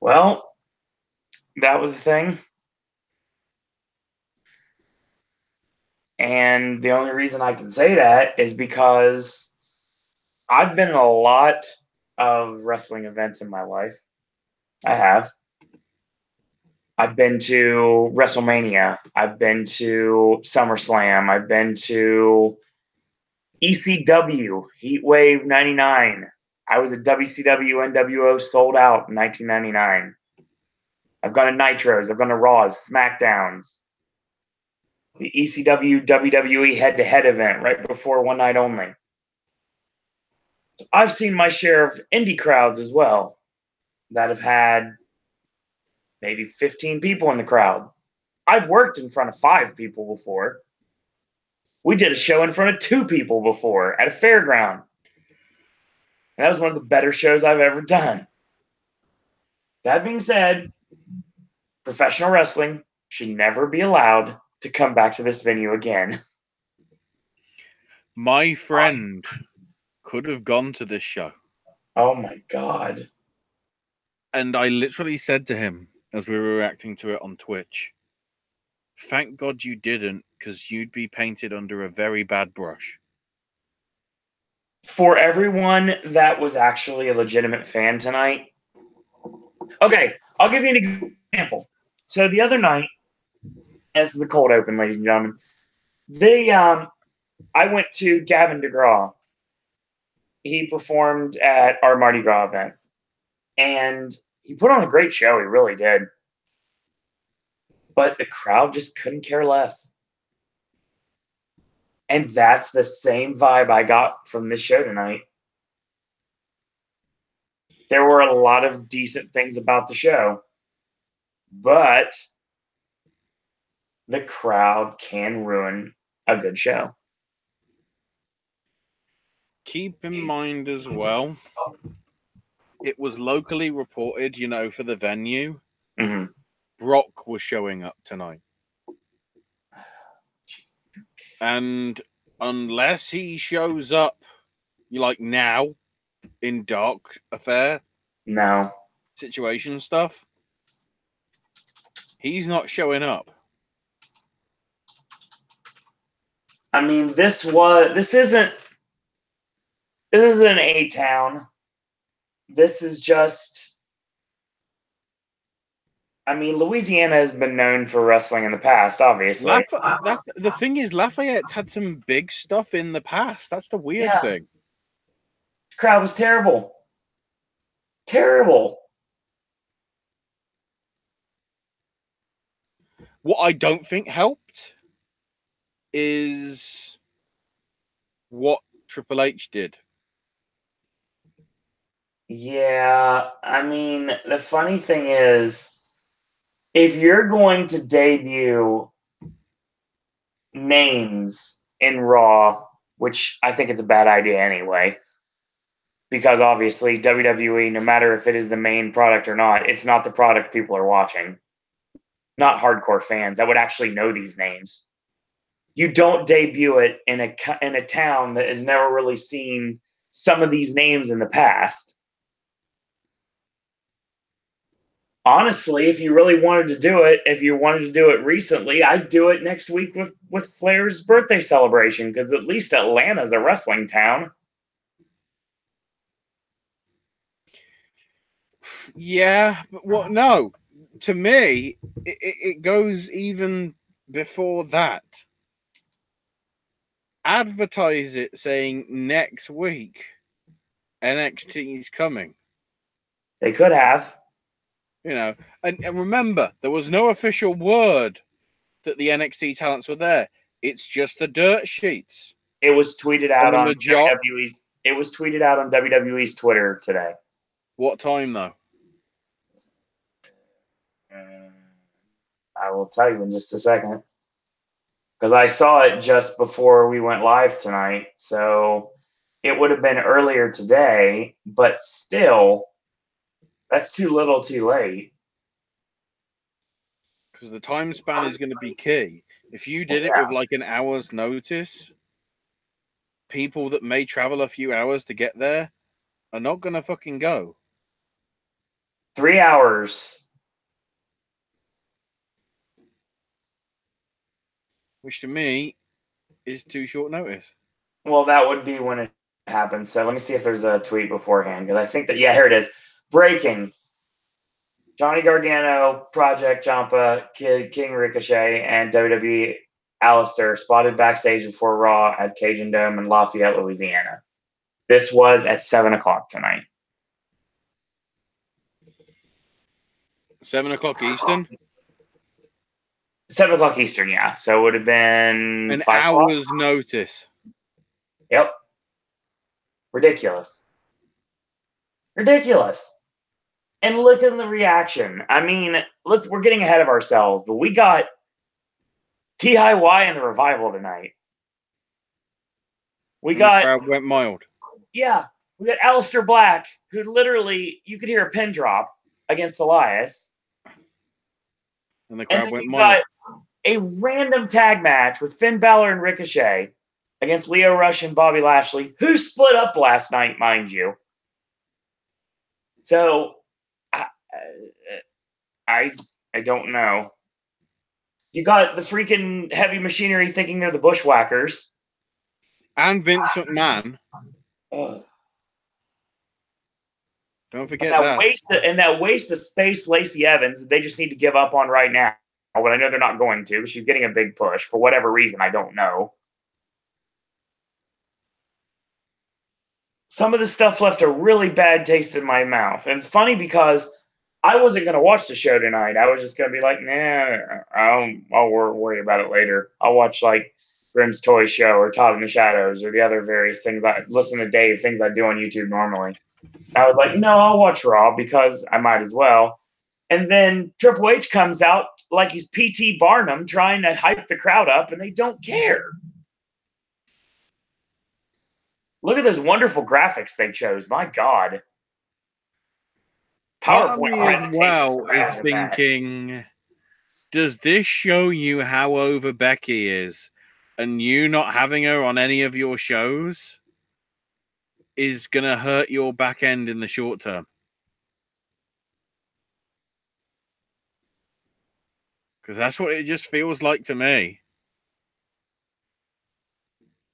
Well, that was the thing. And the only reason I can say that is because I've been in a lot of wrestling events in my life. I have. I've been to WrestleMania. I've been to SummerSlam. I've been to ECW, Heatwave 99. I was at WCW NWO sold out in 1999. I've gone to Nitros. I've gone to Raws, SmackDowns, the ECW WWE head-to-head event right before One Night Only. So I've seen my share of indie crowds as well that have had maybe 15 people in the crowd. I've worked in front of 5 people before. We did a show in front of 2 people before at a fairground. And that was one of the better shows I've ever done. That being said, professional wrestling should never be allowed to come back to this venue again. My friend could have gone to this show. Oh my God. And I literally said to him as we were reacting to it on Twitch, thank God you didn't, because you'd be painted under a very bad brush. For everyone that was actually a legitimate fan tonight. Okay, I'll give you an example. So the other night, and this is a cold open, ladies and gentlemen. I went to Gavin DeGraw. He performed at our Mardi Gras event. And he put on a great show. He really did. But the crowd just couldn't care less. And that's the same vibe I got from this show tonight. There were a lot of decent things about the show, but the crowd can ruin a good show. Keep in mind as well, it was locally reported, for the venue. Mm-hmm. Brock was showing up tonight. And unless he shows up, now, in Dark Affair situation stuff, he's not showing up. I mean, this isn't A-Town. This is just, I mean, Louisiana has been known for wrestling in the past, obviously. That's the thing is, Lafayette's had some big stuff in the past. That's the weird thing. This crowd was terrible. Terrible. What I don't think helped is what Triple H did. Yeah, I mean, the funny thing is, if you're going to debut names in Raw, which I think it's a bad idea anyway, because obviously WWE, no matter if it is the main product or not, it's not the product people are watching. Not hardcore fans that would actually know these names. You don't debut it in a town that has never really seen some of these names in the past. Honestly, if you really wanted to do it, if you wanted to do it recently, I'd do it next week with Flair's birthday celebration, because at least Atlanta's a wrestling town. Yeah, but no. To me, it goes even before that. Advertise it saying next week NXT is coming. They could have. And remember, there was no official word that the NXT talents were there. It's just the dirt sheets. It was tweeted out on WWE's. It was tweeted out on WWE's Twitter today. What time though? I will tell you in just a second, because I saw it just before we went live tonight. So it would have been earlier today, but still, that's too little too late. Because the time span is going to be key. If you did it with like an hour's notice, people that may travel a few hours to get there are not going to fucking go. 3 hours. Which to me is too short notice. Well, that would be when it happens. So let me see if there's a tweet beforehand, because I think that, yeah, here it is. Breaking. Johnny Gargano, Project Ciampa, King Ricochet, and WWE Alistair spotted backstage before Raw at Cajun Dome in Lafayette, Louisiana. This was at 7 o'clock tonight. 7 o'clock Eastern? 7 o'clock Eastern, yeah. So it would have been an 5 hour's o'clock? notice. Yep. Ridiculous. Ridiculous. And look at the reaction. I mean, we're getting ahead of ourselves, but we got TIY and the Revival tonight. We got the crowd went mild. Yeah. We got Aleister Black, who literally you could hear a pin drop against Elias. And the crowd then went you mild. got a random tag match with Finn Balor and Ricochet against Lio Rush and Bobby Lashley, who split up last night, mind you. So I don't know. You got the freaking Heavy Machinery thinking they're the Bushwhackers. And Vince McMahon. Don't forget that. That waste of space Lacey Evans, they just need to give up on right now. But I know they're not going to. She's getting a big push for whatever reason. I don't know. Some of the stuff left a really bad taste in my mouth. And it's funny because I wasn't going to watch the show tonight. I was just going to be like, nah, I'll worry about it later. I'll watch like Grimm's Toy Show or Todd in the Shadows or the other various things. I listen to Dave, things I do on YouTube normally. I was like, no, I'll watch Raw because I might as well. And then Triple H comes out like he's P.T. Barnum trying to hype the crowd up, and they don't care. Look at those wonderful graphics they chose. My God. PowerPoint as well is thinking, does this show you how over Becky is? And you not having her on any of your shows is going to hurt your back end in the short term. Because that's what it just feels like to me.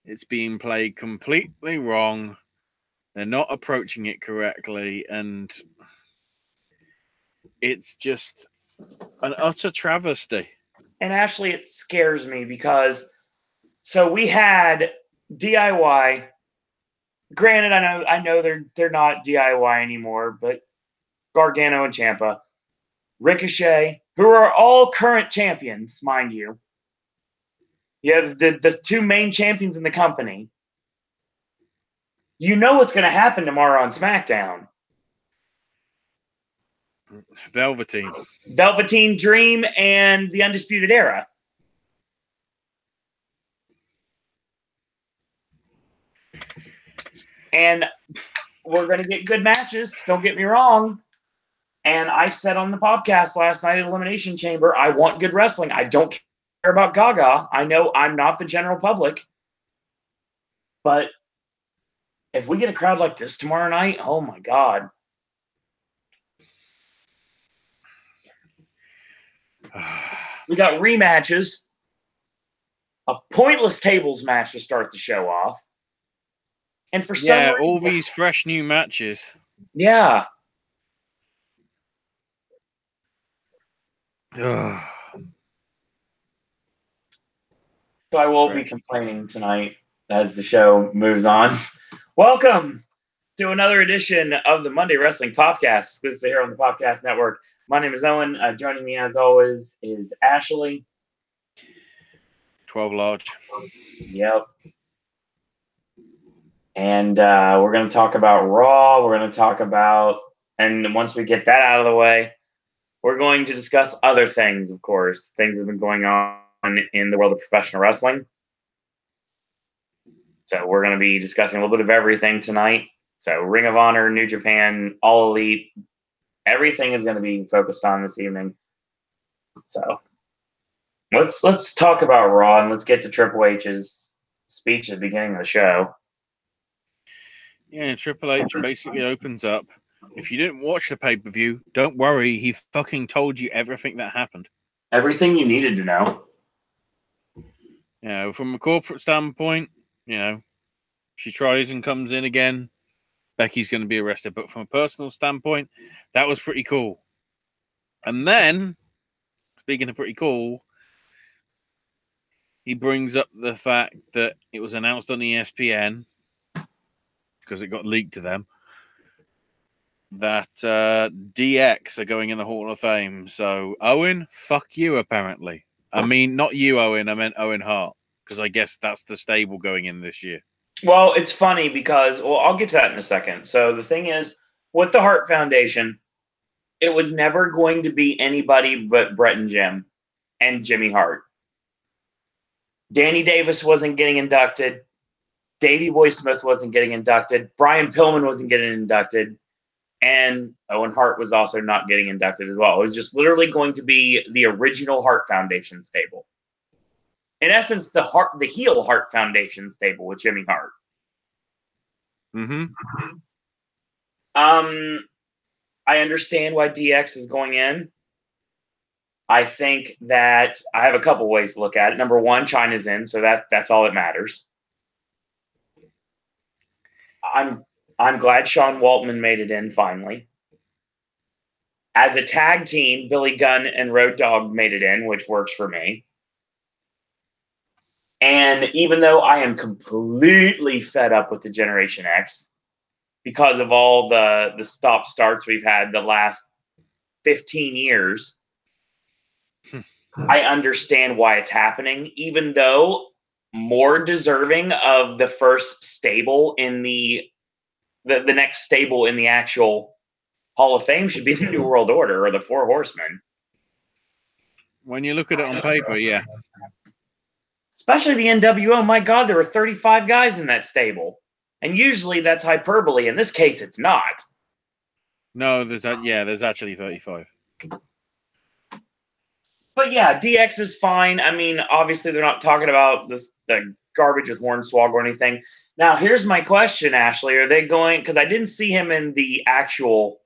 It's being played completely wrong. They're not approaching it correctly. And it's just an utter travesty. And Ashley, it scares me because so we had DIY. Granted, I know they're not DIY anymore, but Gargano and Ciampa, Ricochet, who are all current champions, mind you. You have the two main champions in the company. You know what's going to happen tomorrow on SmackDown. Velveteen Dream and the Undisputed Era. And we're going to get good matches. Don't get me wrong. And I said on the podcast last night at Elimination Chamber, I want good wrestling. I don't care about Gaga. I know I'm not the general public. But if we get a crowd like this tomorrow night, oh my God. We got rematches. A pointless tables match to start the show off. And for some reason, all these fresh new matches. Yeah. So I won't be complaining tonight as the show moves on. Welcome to another edition of the Monday Wrestling Popcast, exclusive here on the Popcast Network. My name is Owen. Joining me, as always, is Ashley. 12 large. Yep. And we're going to talk about Raw. We're going to talk about, and once we get that out of the way, we're going to discuss other things, of course. Things that have been going on in the world of professional wrestling. So we're going to be discussing a little bit of everything tonight. So Ring of Honor, New Japan, All Elite, everything is going to be focused on this evening. So let's talk about Raw and let's get to Triple H's speech at the beginning of the show. Yeah, Triple H basically opens up If you didn't watch the pay-per-view, don't worry. He fucking told you everything that happened. Everything you needed to know. You know, from a corporate standpoint, you know, she tries and comes in again. Becky's going to be arrested. But from a personal standpoint, that was pretty cool. And then, speaking of pretty cool, he brings up the fact that it was announced on ESPN, because it got leaked to them, that DX are going in the Hall of Fame. So, Owen, fuck you, apparently. I mean, not you, Owen. I meant Owen Hart, because I guess that's the stable going in this year. Well, it's funny because, well, I'll get to that in a second. So the thing is, with the Hart Foundation, it was never going to be anybody but Bret and Jim and Jimmy Hart. Danny Davis wasn't getting inducted. Davey Boy Smith wasn't getting inducted. Brian Pillman wasn't getting inducted. And Owen Hart was also not getting inducted as well. It was just literally going to be the original Hart Foundation stable. In essence, the heel Hart Foundation stable with Jimmy Hart. Mm-hmm. I understand why DX is going in. I think that I have a couple ways to look at it. Number one, China's in, so that's all that matters. I'm glad Sean Waltman made it in finally. As a tag team, Billy Gunn and Road Dogg made it in, which works for me. And even though I am completely fed up with the Generation X because of all the stop-starts we've had the last 15 years, I understand why it's happening, even though more deserving of the first stable in the next stable in the actual Hall of Fame should be the New World Order or the Four Horsemen. When you look at it on paper, yeah. Especially the NWO. My God, there were 35 guys in that stable. And usually that's hyperbole. In this case, it's not. No, there's actually 35. But yeah, DX is fine. I mean, obviously they're not talking about the garbage with Hornswoggle or anything. Now, here's my question, Ashley. Are they going, because I didn't see him in the actual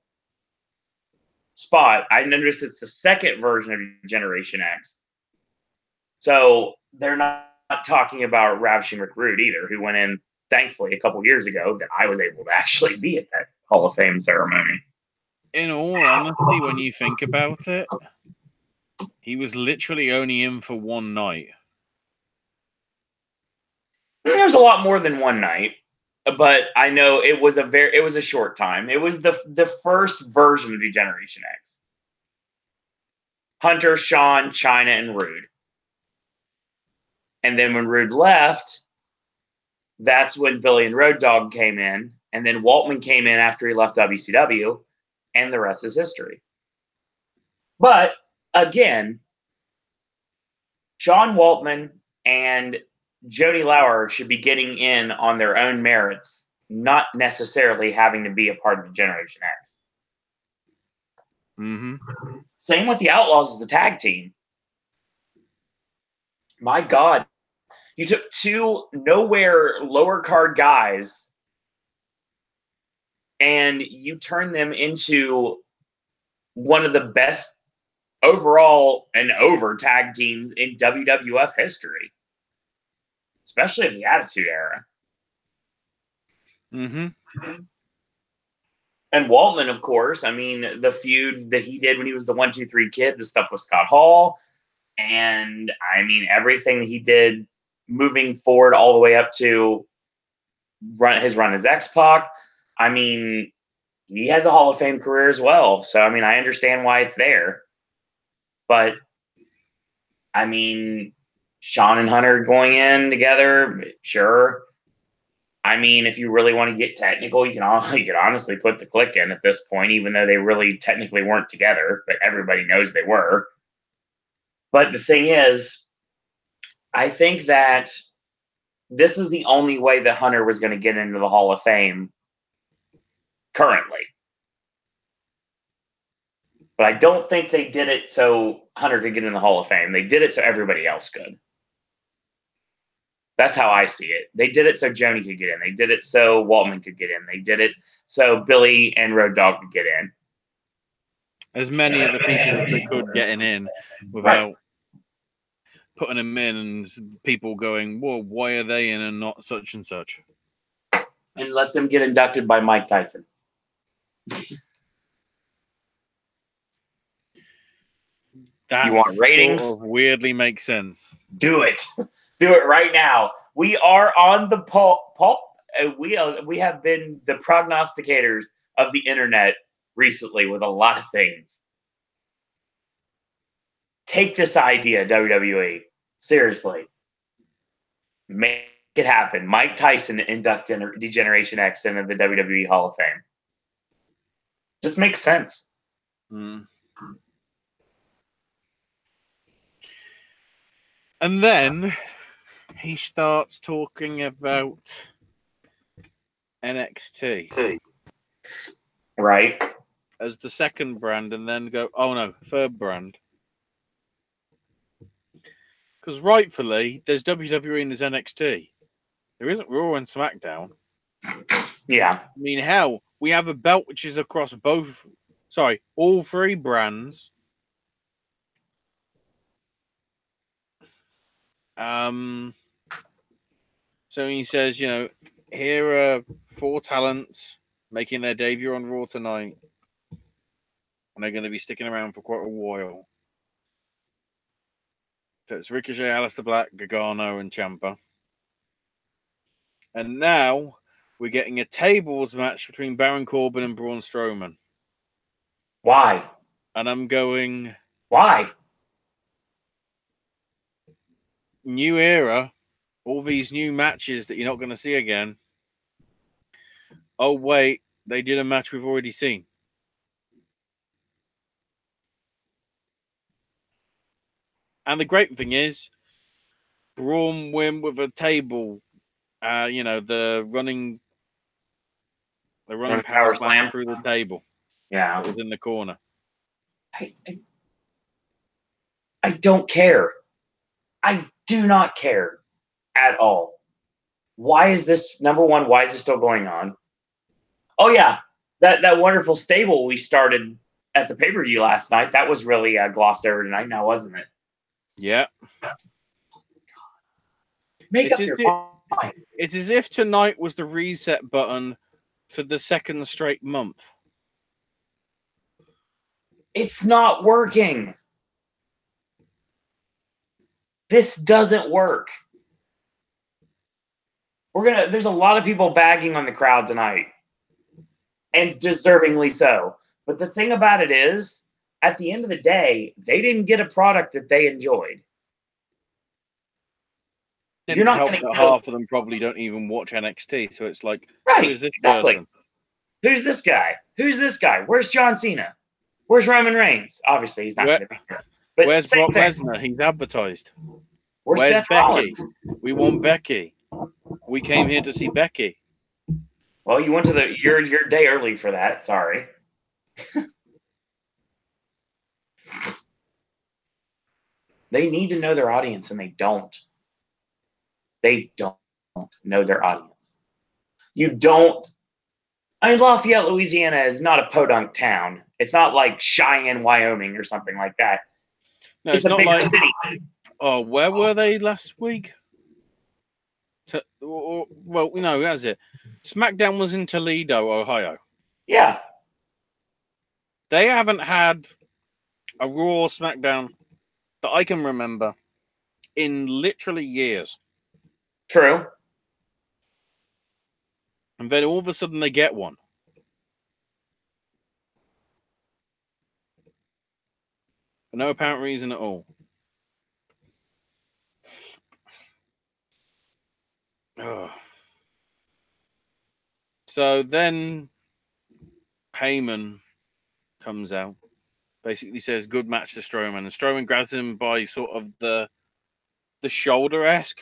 spot. I noticed it's the second version of Generation X. So they're not talking about Ravishing Rick Rude either, who went in, thankfully, a couple years ago that I was able to actually be at that Hall of Fame ceremony. In all honesty, when you think about it, he was literally only in for one night. There's a lot more than one night, but I know it was a short time. It was the first version of Generation X. Hunter, Shawn, Chyna, and Rude. And then when Rude left, that's when Billy and Road Dogg came in, and then Waltman came in after he left WCW, and the rest is history. But again, Sean Waltman and Jody Lauer should be getting in on their own merits, not necessarily having to be a part of the Generation X. Mm-hmm. Same with the Outlaws as a tag team. My God, you took two nowhere lower card guys and you turned them into one of the best overall and over tag teams in WWF history, especially in the Attitude Era. Mm-hmm. And Waltman, of course, I mean, the feud that he did when he was the 1-2-3 Kid, the stuff with Scott Hall, and I mean, everything that he did moving forward all the way up to his run as X-Pac. I mean, he has a Hall of Fame career as well. So, I mean, I understand why it's there. But, I mean, Shawn and Hunter going in together, sure. I mean, if you really want to get technical, you can honestly put the Click in at this point, even though they really technically weren't together, but everybody knows they were. But the thing is, I think that this is the only way that Hunter was going to get into the Hall of Fame currently. But I don't think they did it so Hunter could get in the Hall of Fame. They did it so everybody else could. That's how I see it. They did it so Joni could get in. They did it so Waltman could get in. They did it so Billy and Road Dogg could get in. As many of the people that they could getting in without putting them in, and people going, "Well, why are they in and not such and such?" And let them get inducted by Mike Tyson. That you want ratings? Sort of weirdly makes sense. Do it. Do it right now. We are on the pulp. We have been the prognosticators of the internet recently with a lot of things. Take this idea, WWE. Seriously. Make it happen. Mike Tyson induct Degeneration X into the WWE Hall of Fame. Just makes sense. Mm. And then he starts talking about NXT. Right. As the second brand, and then go, oh no, third brand. Because rightfully, there's WWE and there's NXT. There isn't Raw and SmackDown. Yeah. I mean, hell, we have a belt which is across all three brands. So he says, here are 4 talents making their debut on Raw tonight. And they're going to be sticking around for quite a while. So it's Ricochet, Aleister Black, Gargano, and Ciampa. And now we're getting a tables match between Baron Corbin and Braun Strowman. Why? And I'm going... Why? New era. All these new matches that you're not going to see again. Oh, wait. They did a match we've already seen. And the great thing is, Braun win with a table. The running power slam through the table. Yeah. That was in the corner. I don't care. I do not care at all. Why is this, number one, why is this still going on? Oh, yeah. That wonderful stable we started at the pay-per-view last night, that was really glossed over tonight now, wasn't it? Yeah. Make up your mind. It's as if tonight was the reset button for the second straight month. It's not working. This doesn't work. There's a lot of people bagging on the crowd tonight. And deservingly so. But the thing about it is, at the end of the day, they didn't get a product that they enjoyed. You're not going to half of them probably don't even watch NXT, so it's like, right, who's this person? Who's this guy? Who's this guy? Where's John Cena? Where's Roman Reigns? Obviously, he's not going to be there. But where's Brock Lesnar? He's advertised. Where's Becky? Rollins? We want Becky. We came here to see Becky. Well, you went to your day early for that. Sorry. They need to know their audience, and they don't. They don't know their audience. You don't. I mean, Lafayette, Louisiana is not a podunk town. It's not like Cheyenne, Wyoming, or something like that. No, it's not a bigger city. Oh, where were they last week? Well, no, that's it. SmackDown was in Toledo, Ohio. Yeah. They haven't had a Raw SmackDown that I can remember in literally years. True. And then all of a sudden they get one. For no apparent reason at all. Oh. So then Heyman comes out, basically says good match to Strowman, and Strowman grabs him by sort of the shoulder-esque,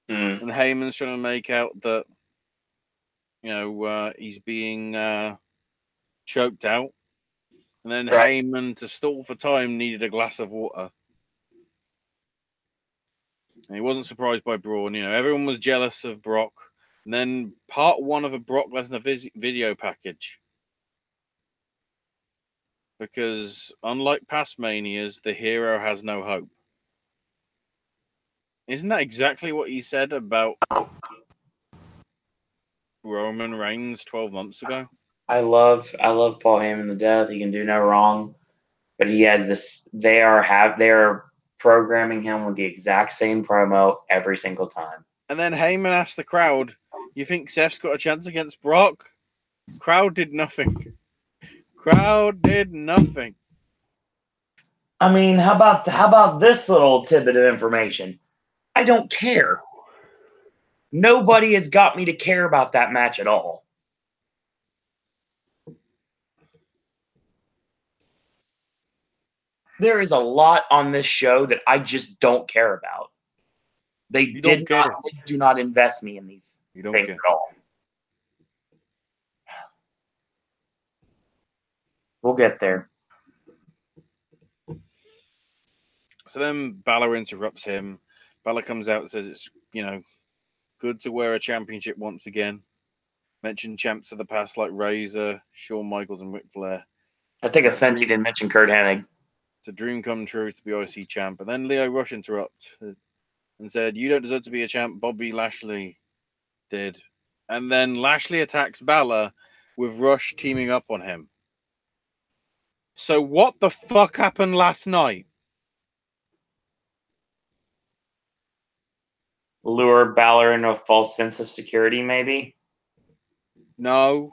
and Heyman's trying to make out that he's being choked out, and then Heyman, to stall for time, needed a glass of water. And he wasn't surprised by Braun. Everyone was jealous of Brock. And then part 1 of a Brock Lesnar video package. Because unlike past Manias, the hero has no hope. Isn't that exactly what he said about Roman Reigns 12 months ago? I love Paul Heyman to death. He can do no wrong. But he has this. They are programming him with the exact same promo every single time. And then Heyman asked the crowd, "You think Seth's got a chance against Brock?" Crowd did nothing. Crowd did nothing. I mean, how about this little tidbit of information? I don't care. Nobody has got me to care about that match at all. There is a lot on this show that I just don't care about. They do not invest me in these things at all. We'll get there. So then Balor interrupts him. Balor comes out and says it's, good to wear a championship once again. Mentioned champs of the past like Razor, Shawn Michaels, and Ric Flair. I think offended he didn't mention Kurt Hennig. It's a dream come true to be IC champ. And then Lio Rush interrupted and said, "You don't deserve to be a champ. Bobby Lashley did." And then Lashley attacks Balor with Rush teaming up on him. So what the fuck happened last night? Lure Balor into a false sense of security, maybe? No.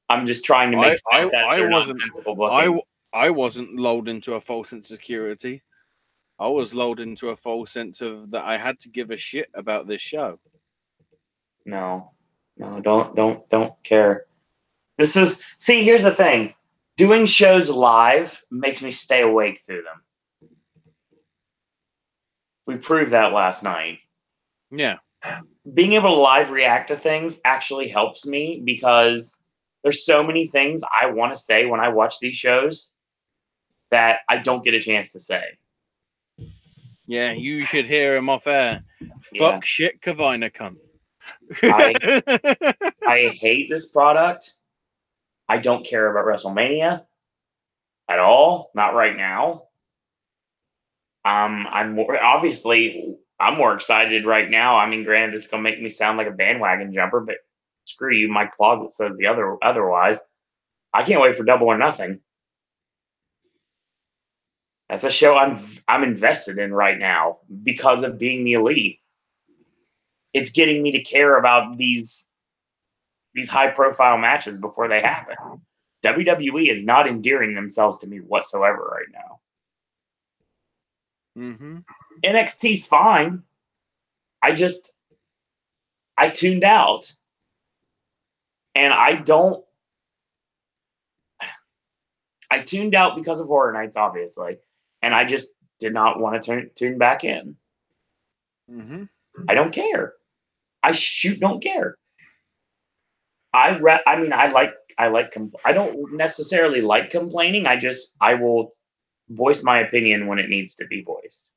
I'm just trying to make sense that I wasn't lulled into a false sense of security. I was lulled into a false sense of that I had to give a shit about this show. No, don't care. Here's the thing. Doing shows live makes me stay awake through them. We proved that last night. Yeah. Being able to live react to things actually helps me because there's so many things I want to say when I watch these shows that I don't get a chance to say. Yeah, you should hear him off air. Yeah. Fuck shit, Kavina cunt. I hate this product. I don't care about WrestleMania at all. Not right now. I'm more excited right now. I mean, granted, it's gonna make me sound like a bandwagon jumper, but screw you. My closet says otherwise. I can't wait for Double or Nothing. That's a show I'm invested in right now because of being the Elite. It's getting me to care about these high profile matches before they happen. WWE is not endearing themselves to me whatsoever right now. Mm-hmm. NXT's fine. I tuned out. And I tuned out because of Horror Nights, obviously. And I just did not want to tune back in. Mm-hmm. I don't care. I don't care. I don't necessarily like complaining. I will voice my opinion when it needs to be voiced.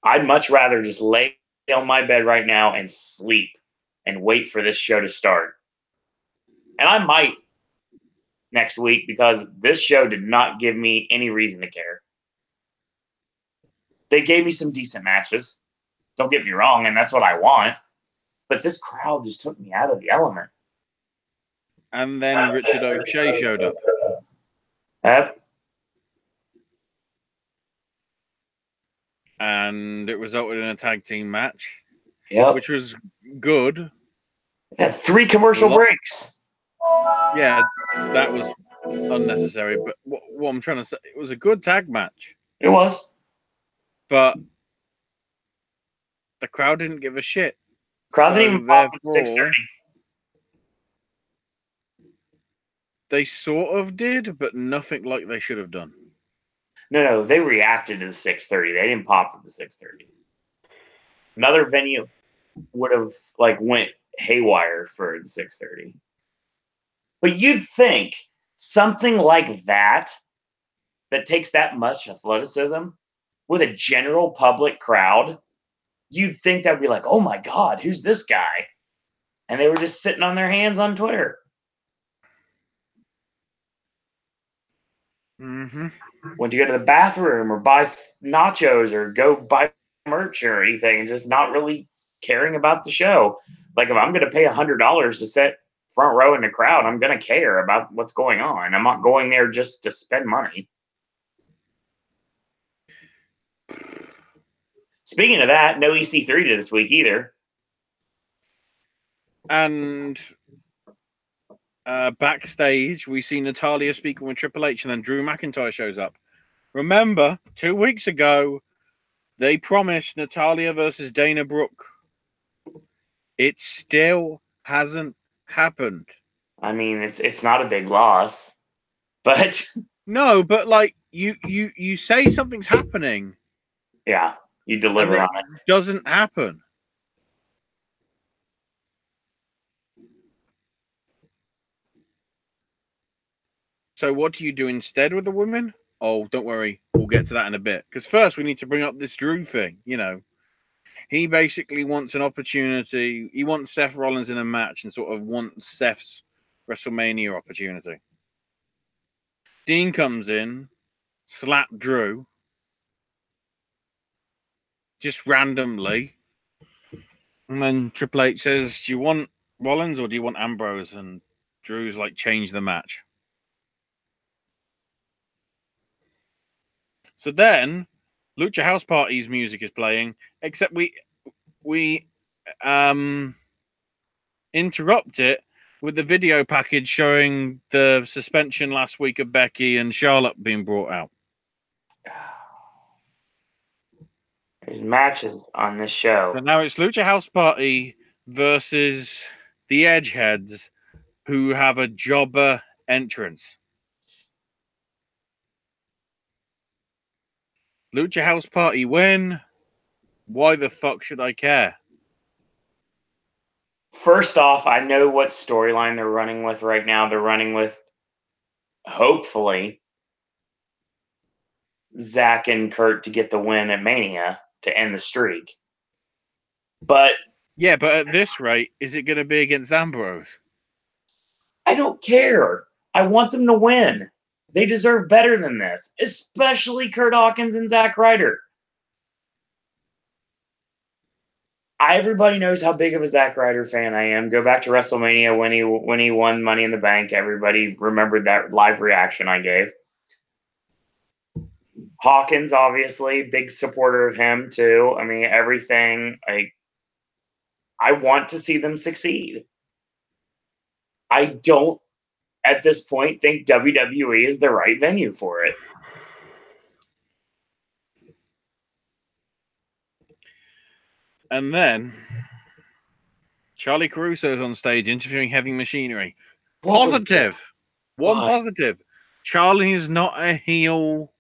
I'd much rather just lay on my bed right now and sleep and wait for this show to start. And I might next week because this show did not give me any reason to care. They gave me some decent matches. Don't get me wrong, and that's what I want. But this crowd just took me out of the element. And then Richard O'Shea showed up. Yep. And it resulted in a tag team match. Yep. Which was good. Yeah, 3 commercial breaks. Yeah, that was unnecessary. But what I'm trying to say, it was a good tag match. It was. But the crowd didn't give a shit. Crowd didn't even pop at 6:30. They sort of did, but nothing like they should have done. No, they reacted to the 6:30. They didn't pop at the 6:30. Another venue would have went haywire for the 6:30. But you'd think something like that that takes that much athleticism with a general public crowd, you'd think that'd be like, oh my God, who's this guy? And they were just sitting on their hands on Twitter. Mm-hmm. When you go to the bathroom or buy nachos or go buy merch or anything, and just not really caring about the show. Like if I'm going to pay $100 to sit front row in the crowd, I'm going to care about what's going on. I'm not going there just to spend money. Speaking of that, no EC3 this week either. And backstage, we see Natalya speaking with Triple H, and then Drew McIntyre shows up. Remember, 2 weeks ago, they promised Natalya versus Dana Brooke. It still hasn't happened. I mean, it's not a big loss, but no, but like you say something's happening. Yeah, you deliver on it. Doesn't happen. So what do you do instead with the women? Oh, don't worry. We'll get to that in a bit. Because first we need to bring up this Drew thing. You know, he basically wants an opportunity. He wants Seth Rollins in a match and sort of wants Seth's WrestleMania opportunity. Dean comes in, slap Drew. Just randomly. And then Triple H says, do you want Rollins or do you want Ambrose? And Drew's like, change the match. So then, Lucha House Party's music is playing, except we interrupt it with the video package showing the suspension last week of Becky and Charlotte being brought out. There's matches on this show. So now it's Lucha House Party versus the Edgeheads, who have a jobber entrance. Lucha House Party win. Why the fuck should I care? First off, I know what storyline they're running with right now. They're running with, hopefully, Zach and Kurt to get the win at Mania to end the streak. But yeah, but at this rate, is it going to be against Ambrose? I don't care. I want them to win. They deserve better than this, especially Kurt Hawkins and Zack Ryder. Everybody knows how big of a Zack Ryder fan I am. Go back to WrestleMania when he won Money in the Bank. Everybody remembered that live reaction I gave. Hawkins, obviously, big supporter of him too. I mean, everything. I want to see them succeed. I don't, at this point, think WWE is the right venue for it. And then Charlie Caruso's on stage interviewing Heavy Machinery. Positive. One positive. Charlie is not a heel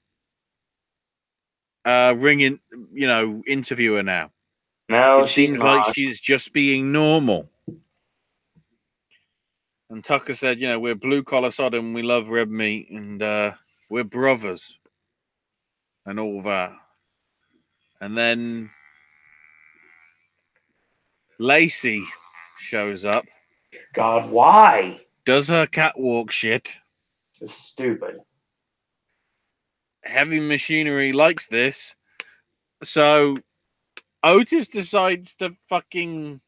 ring interviewer now. No, it seems like she's just being normal. And Tucker said, we're blue collar Sodom, we love red meat, and we're brothers. And all that. And then Lacey shows up. God, why? Does her catwalk shit. This is stupid. Heavy Machinery likes this. So Otis decides to fucking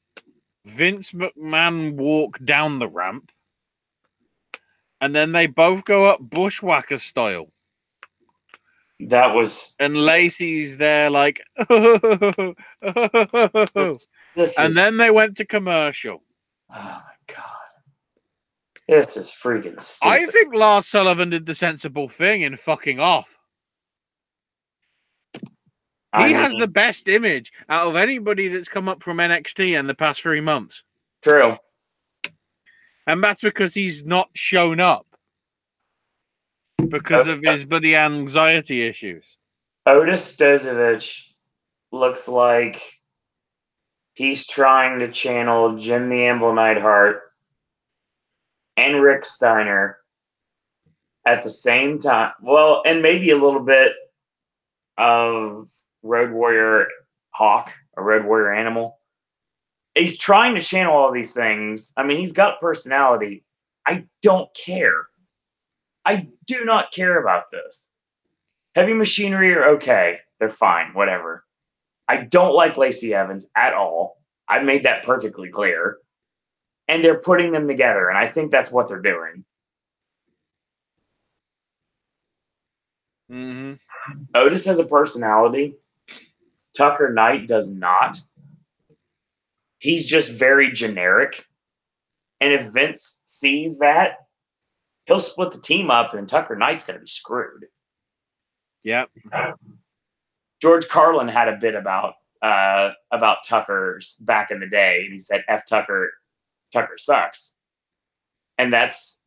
Vince McMahon walk down the ramp. And then they both go up bushwhacker style. That was... And Lacey's there like... and then they went to commercial. Oh, my God. This is freaking stupid. I think Lars Sullivan did the sensible thing in fucking off. He has the best image out of anybody that's come up from NXT in the past 3 months. True. And that's because he's not shown up. Because of his bloody anxiety issues. Otis Stozovich looks like he's trying to channel Jim the Anvil Neidhart and Rick Steiner at the same time, well, and maybe a little bit of Road Warrior Hawk, a Road Warrior Animal. He's trying to channel all these things. I mean, he's got personality. I don't care. I do not care about this. Heavy Machinery are okay. They're fine, whatever. I don't like Lacey Evans at all. I made that perfectly clear. And they're putting them together, and I think that's what they're doing. Mm-hmm. Otis has a personality. Tucker Knight does not. He's just very generic. And if Vince sees that, he'll split the team up, and Tucker Knight's going to be screwed. Yep. George Carlin had a bit about Tucker's back in the day, and he said, "F Tucker, Tucker sucks." And that's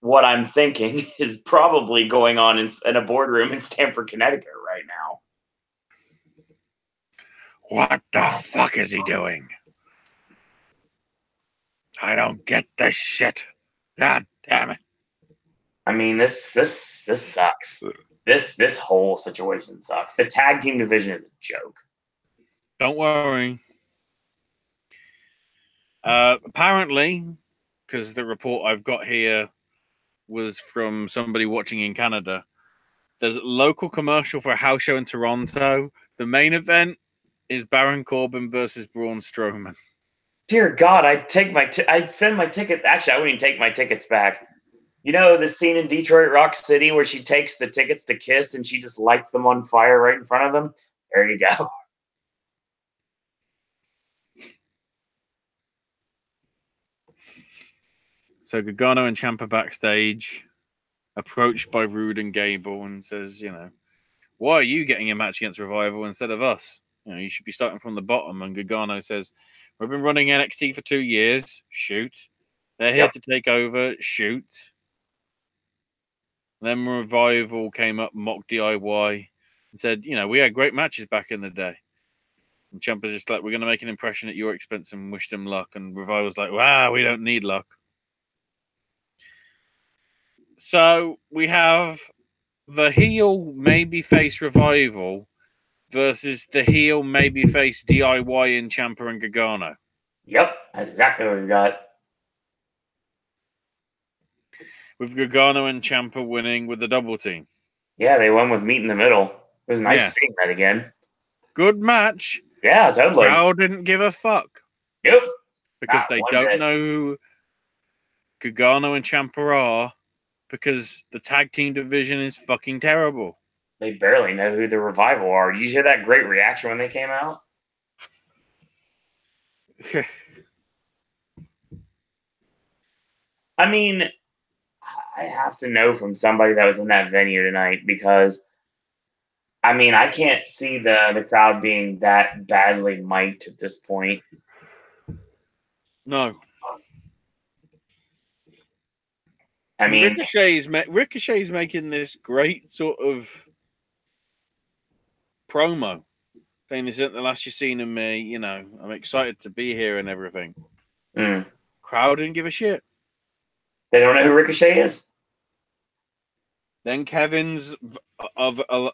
what I'm thinking is probably going on in a boardroom in Stamford, Connecticut right now. What the fuck is he doing? I don't get this shit. God damn it. I mean, this sucks. This whole situation sucks. The tag team division is a joke. Don't worry. Apparently, because the report I've got here was from somebody watching in Canada, there's a local commercial for a house show in Toronto. The main event is Baron Corbin versus Braun Strowman. Dear God, I'd send my ticket. Actually, I wouldn't even take my tickets back. You know the scene in Detroit Rock City where she takes the tickets to Kiss and she just lights them on fire right in front of them? There you go. So Gargano and Ciampa backstage, approached by Rude and Gable, and says, why are you getting a match against Revival instead of us? You should be starting from the bottom. And Gargano says, we've been running NXT for 2 years. Shoot. They're here to take over. Shoot. Then Revival came up, mocked DIY, and said, we had great matches back in the day. And Ciampa's just like, we're going to make an impression at your expense and wish them luck. And Revival's like, wow, we don't need luck. So we have the heel maybe face Revival versus the heel maybe face DIY in Ciampa and Gargano. Yep, that's exactly what we've got. With Gargano and Ciampa winning with the double team. Yeah, they won with meat in the middle. It was nice seeing that again. Good match. Yeah, totally. Crowd didn't give a fuck. Yep. Because they don't know who Gargano and Ciampa are, because the tag team division is fucking terrible. They barely know who the Revival are. Did you hear that great reaction when they came out? I mean, I have to know from somebody that was in that venue tonight because, I mean, I can't see the crowd being that badly mic'd at this point. No. I mean, Ricochet's making this great sort of promo, saying this isn't the last you've seen of me. I'm excited to be here and everything. Crowd didn't give a shit. They don't know who Ricochet is. Then Kevin's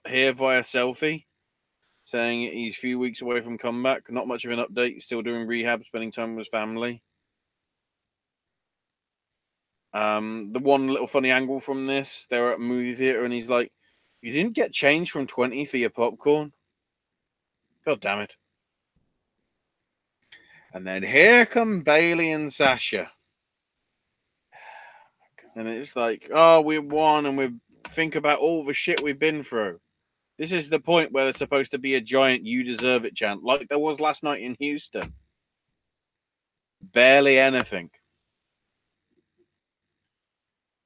here via selfie, saying he's a few weeks away from comeback. Not much of an update. He's still doing rehab, spending time with his family. The one little funny angle from this, they were at a movie theater and he's like, you didn't get change from 20 for your popcorn? God damn it. And then here come Bayley and Sasha. And it's like, oh, we won and we think about all the shit we've been through. This is the point where there's supposed to be a giant you deserve it chant, like there was last night in Houston. Barely anything.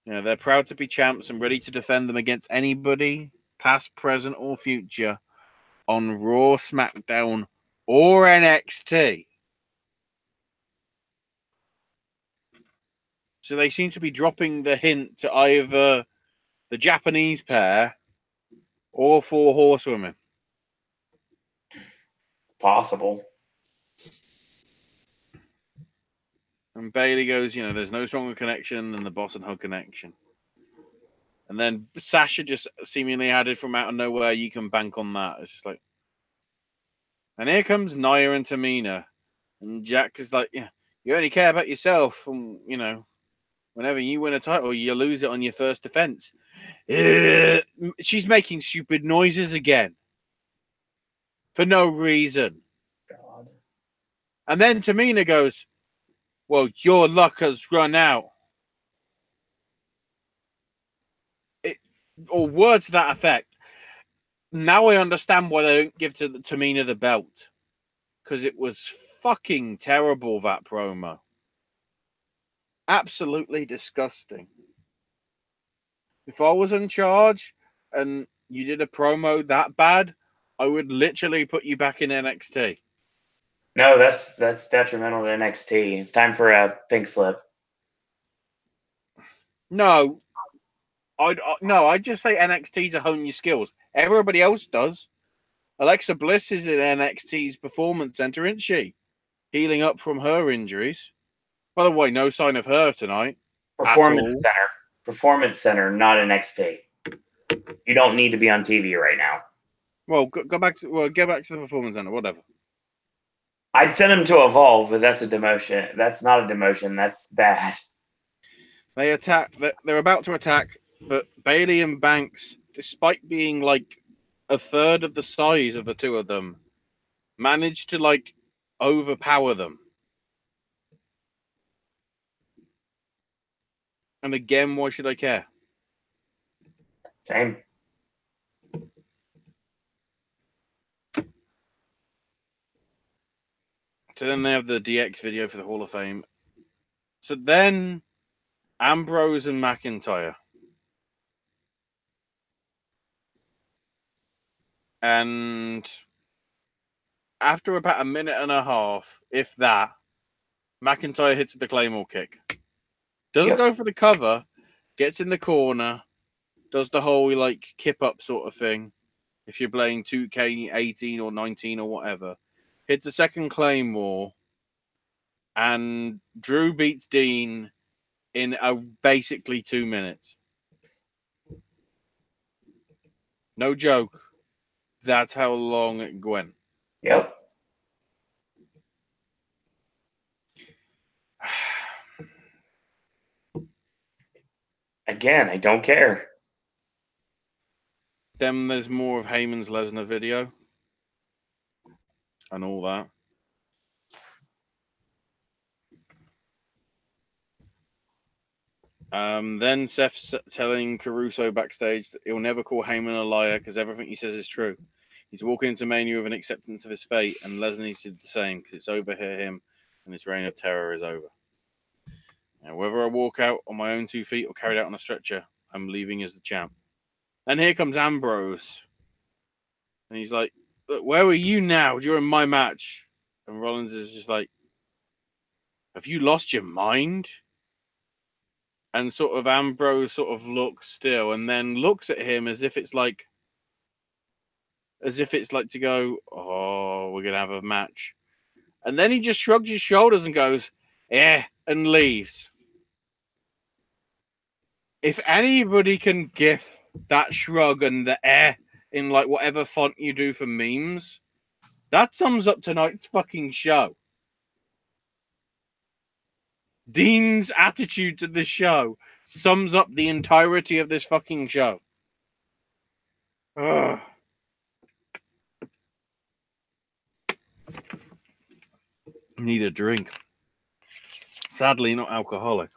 They're proud to be champs and ready to defend them against anybody, past, present, or future, on Raw, SmackDown, or NXT. So they seem to be dropping the hint to either the Japanese pair or 4 Horsewomen. Possible. And Bayley goes, there's no stronger connection than the boss and hug connection. And then Sasha just seemingly added from out of nowhere, you can bank on that. It's just like, and here comes Nia and Tamina. And Jack is like, yeah, you only care about yourself. And, you know, whenever you win a title, you lose it on your first defense. She's making stupid noises again. For no reason. God. And then Tamina goes, well, your luck has run out. Or words to that effect. Now I understand why they don't give to Tamina the belt. Because it was fucking terrible, that promo. Absolutely disgusting. If I was in charge and you did a promo that bad, I would literally put you back in NXT. No, that's detrimental to NXT. It's time for a pink slip. No, I'd just say NXT to hone your skills. Everybody else does. Alexa Bliss is in NXT's Performance Center, isn't she? Healing up from her injuries. By the way, no sign of her tonight. Performance Center, not NXT. You don't need to be on TV right now. Well, go back to the Performance Center, whatever. I'd send him to Evolve, but that's a demotion. That's not a demotion. That's bad. They attack. They're about to attack, but Bayley and Banks, despite being like a third of the size of the two of them, managed to like overpower them. And again, why should I care? Same. So then they have the DX video for the Hall of Fame. So then Ambrose and McIntyre. And after about a minute and a half, if that, McIntyre hits the Claymore kick. Doesn't go for the cover, gets in the corner, does the whole like kip up sort of thing. If you're playing 2K18 or 19 or whatever, hits the second Claymore, and Drew beats Dean in basically 2 minutes. No joke. That's how long it went. Yep. Again, I don't care. Then there's more of Heyman's Lesnar video and all that. Then Seth's telling Caruso backstage that he'll never call Heyman a liar because everything he says is true. He's walking into Mania with an acceptance of his fate, and Lesnar needs to do the same because it's over here, him, and his reign of terror is over. Now, whether I walk out on my own 2 feet or carried out on a stretcher, I'm leaving as the champ. And here comes Ambrose. And he's like, look, where were you now during my match? And Rollins is just like, have you lost your mind? And sort of Ambrose sort of looks still and then looks at him as if it's like to go, oh, we're going to have a match. And then he just shrugs his shoulders and goes, yeah, and leaves. If anybody can gif that shrug and the in like whatever font you do for memes, that sums up tonight's fucking show. Dean's attitude to this show sums up the entirety of this fucking show. Ugh. Need a drink. Sadly, not alcoholic.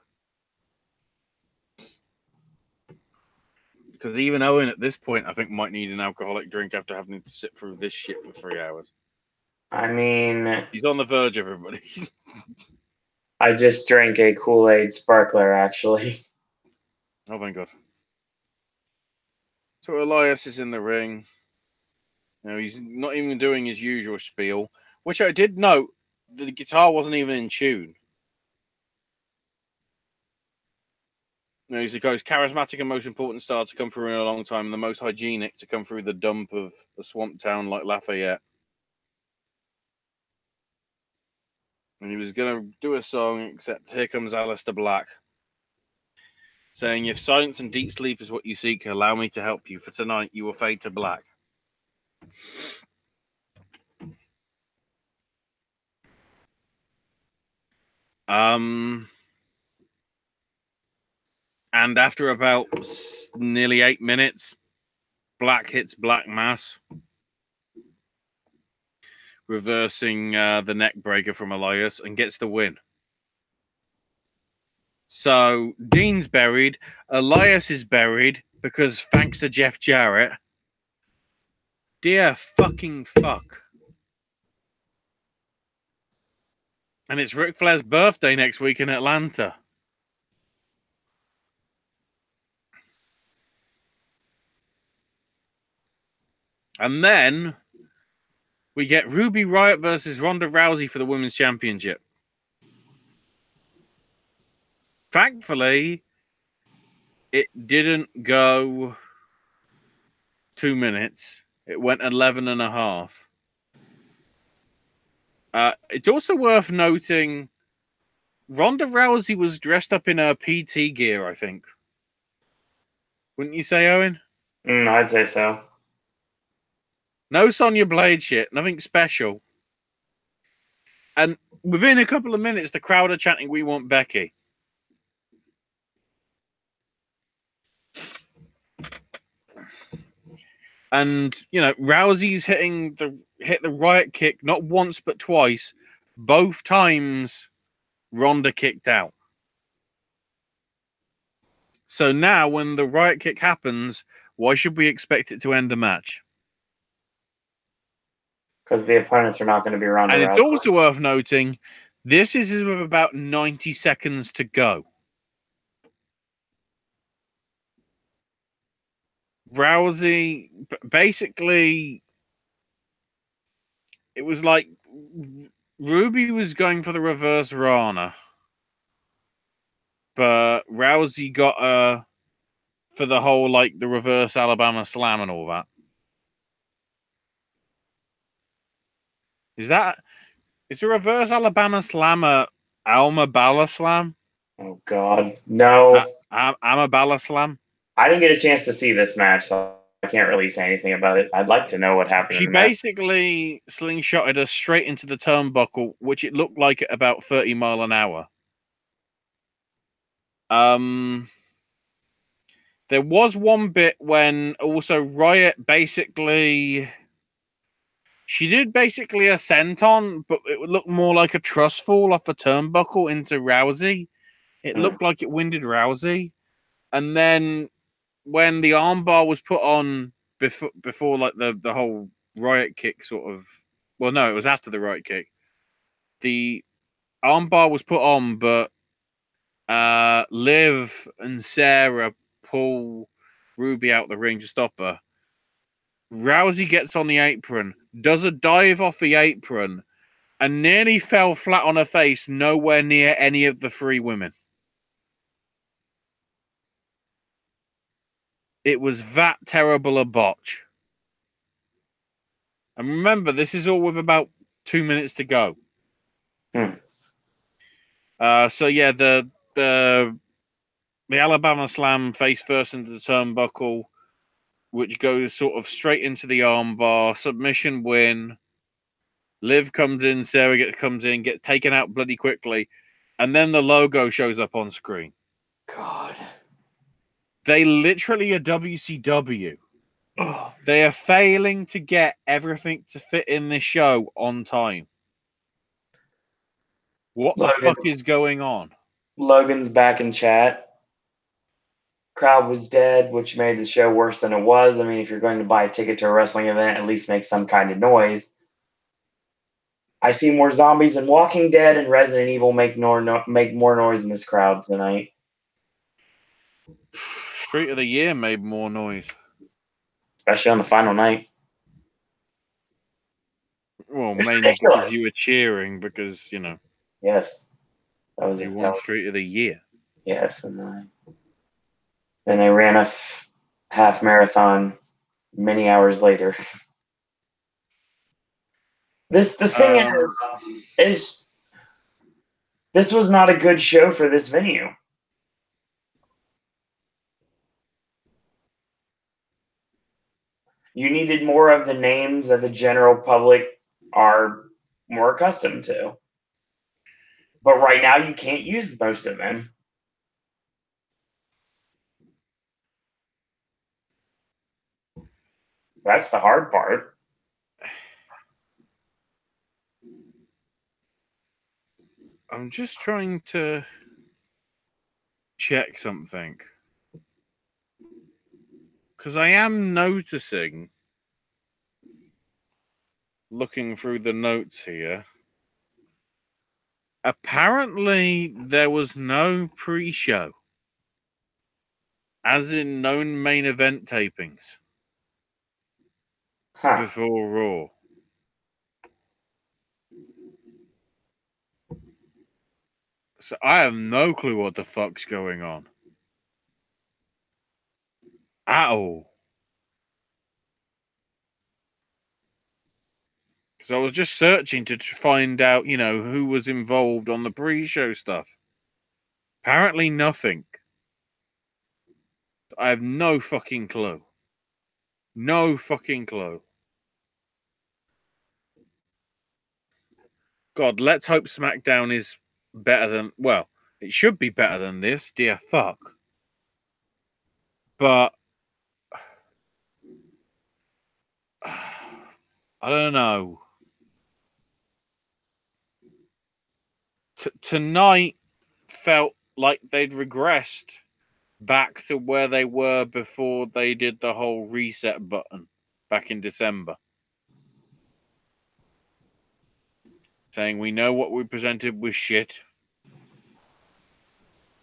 Because even Owen at this point, I think, might need an alcoholic drink after having to sit through this shit for 3 hours. I mean... He's on the verge, everybody. I just drank a Kool-Aid sparkler, actually. Oh, thank God. So Elias is in the ring. You know, he's not even doing his usual spiel, which I did note the guitar wasn't even in tune. You know, he's the most charismatic and most important star to come through in a long time, and the most hygienic to come through the dump of the swamp town like Lafayette. And he was going to do a song, except here comes Aleister Black. saying, if silence and deep sleep is what you seek, allow me to help you. For tonight, you will fade to black. And after about nearly 8 minutes, Black hits Black Mass, reversing the neck breaker from Elias, and gets the win. So Dean's buried, Elias is buried because thanks to Jeff Jarrett. Dear fucking fuck. And it's Ric Flair's birthday next week in Atlanta. And then we get Ruby Riot versus Ronda Rousey for the Women's Championship. Thankfully, it didn't go 2 minutes. It went 11 and a half. It's also worth noting Ronda Rousey was dressed up in her PT gear, I think. Wouldn't you say, Owen? I'd say so. No Sonya Blade shit. Nothing special. And within a couple of minutes, the crowd are chanting, "We want Becky." And, you know, Rousey's hit the Riot kick not once but twice. Both times Ronda kicked out. So now when the Riot kick happens, why should we expect it to end the match? Because the opponents are not going to be Ronda And Rousey. it's also worth noting, this is with about 90 seconds to go. Rousey, basically, it was like Ruby was going for the reverse Rana, but Rousey got for the whole, like, the reverse Alabama Slam and all that. Is a reverse Alabama Slam a Alma Bala Slam? Oh, God. No. Alma Bala Slam? I didn't get a chance to see this match, so I can't really say anything about it. I'd like to know what happened. She basically slingshotted us straight into the turnbuckle, which it looked like at about 30 miles an hour. There was one bit when also Riot basically... She did basically a senton, but it would look more like a truss fall off a turnbuckle into Rousey. It looked like it winded Rousey. And then when the armbar was put on before like the whole Riot kick sort of... Well, no, it was after the Riot kick. The armbar was put on, but Liv and Sarah pull Ruby out the ring to stop her. Rousey gets on the apron, does a dive off the apron, and nearly fell flat on her face, nowhere near any of the three women. It was that terrible a botch. And remember, this is all with about 2 minutes to go. So yeah, the Alabama Slam face first into the turnbuckle, which goes sort of straight into the armbar. Submission win. Liv comes in, Sarah comes in, gets taken out bloody quickly, and then the logo shows up on screen. God. They literally are WCW. Oh. They are failing to get everything to fit in this show on time. What the fuck is going on? Logan's back in chat. Crowd was dead, which made the show worse than it was. I mean, if you're going to buy a ticket to a wrestling event, at least make some kind of noise. I see more zombies than Walking Dead and Resident Evil make more noise in this crowd tonight. Street of the Year made more noise. Especially on the final night. Well, mainly because you were cheering because, you know. Yes. That was you won Street of the Year. Yes, and then they ran a half marathon many hours later. The thing is this was not a good show for this venue. You needed more of the names that the general public are more accustomed to. But right now, you can't use most of them. That's the hard part. I'm just trying to check something. Because I am noticing, looking through the notes here, apparently there was no pre-show. As in no main event tapings. Before Raw. So I have no clue what the fuck's going on. At all. Because I was just searching to find out, you know, who was involved on the pre-show stuff. Apparently nothing. I have no fucking clue. No fucking clue. God, let's hope SmackDown is better than... Well, it should be better than this, dear fuck. But... I don't know. Tonight felt like they'd regressed back to where they were before they did the whole reset button back in December. Saying we know what we presented was shit.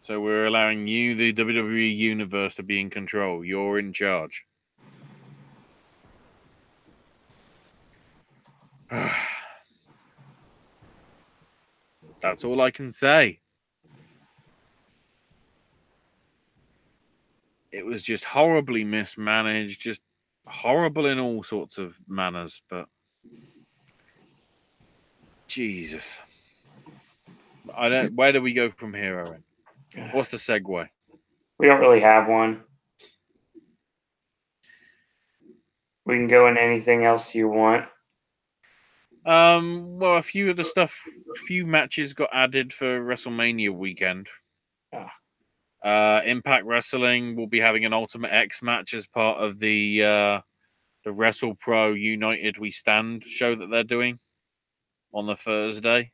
So we're allowing you, the WWE Universe, to be in control. You're in charge. That's all I can say. It was just horribly mismanaged, just horrible in all sorts of manners, but Jesus. Where do we go from here, Owen? What's the segue? We don't really have one. We can go into anything else you want. Well, a few matches got added for WrestleMania weekend. Impact Wrestling will be having an Ultimate X match as part of the WrestlePro United We Stand show that they're doing on the Thursday.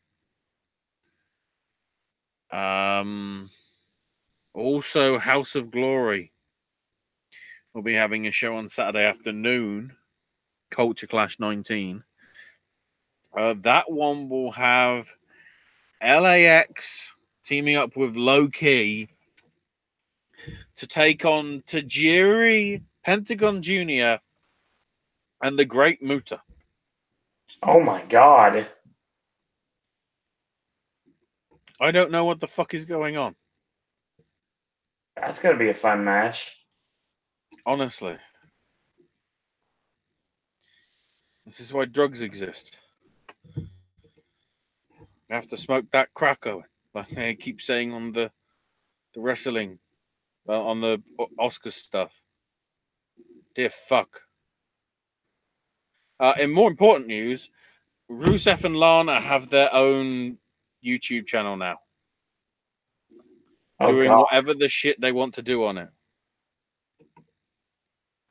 Also, House of Glory will be having a show on Saturday afternoon, Culture Clash 19. That one will have LAX teaming up with Low Key to take on Tajiri, Pentagon Jr., and the Great Muta. Oh my God. I don't know what the fuck is going on. That's going to be a fun match. Honestly. This is why drugs exist. You have to smoke that crack, Owen. Like I keep saying on the wrestling, on the Oscars stuff. Dear fuck. In more important news, Rusev and Lana have their own YouTube channel now. Doing whatever the shit they want to do on it.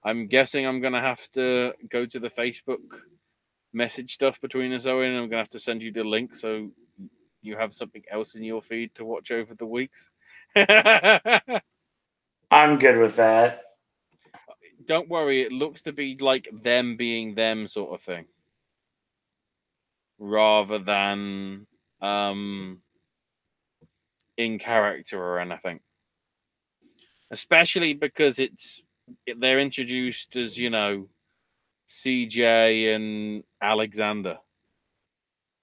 I'm guessing I'm going to have to go to the Facebook message stuff between us, Owen, and I'm going to have to send you the link so you have something else in your feed to watch over the weeks. I'm good with that. Don't worry, it looks to be like them being them sort of thing. Rather than in character or anything. Especially because they're introduced as, you know, CJ and Alexander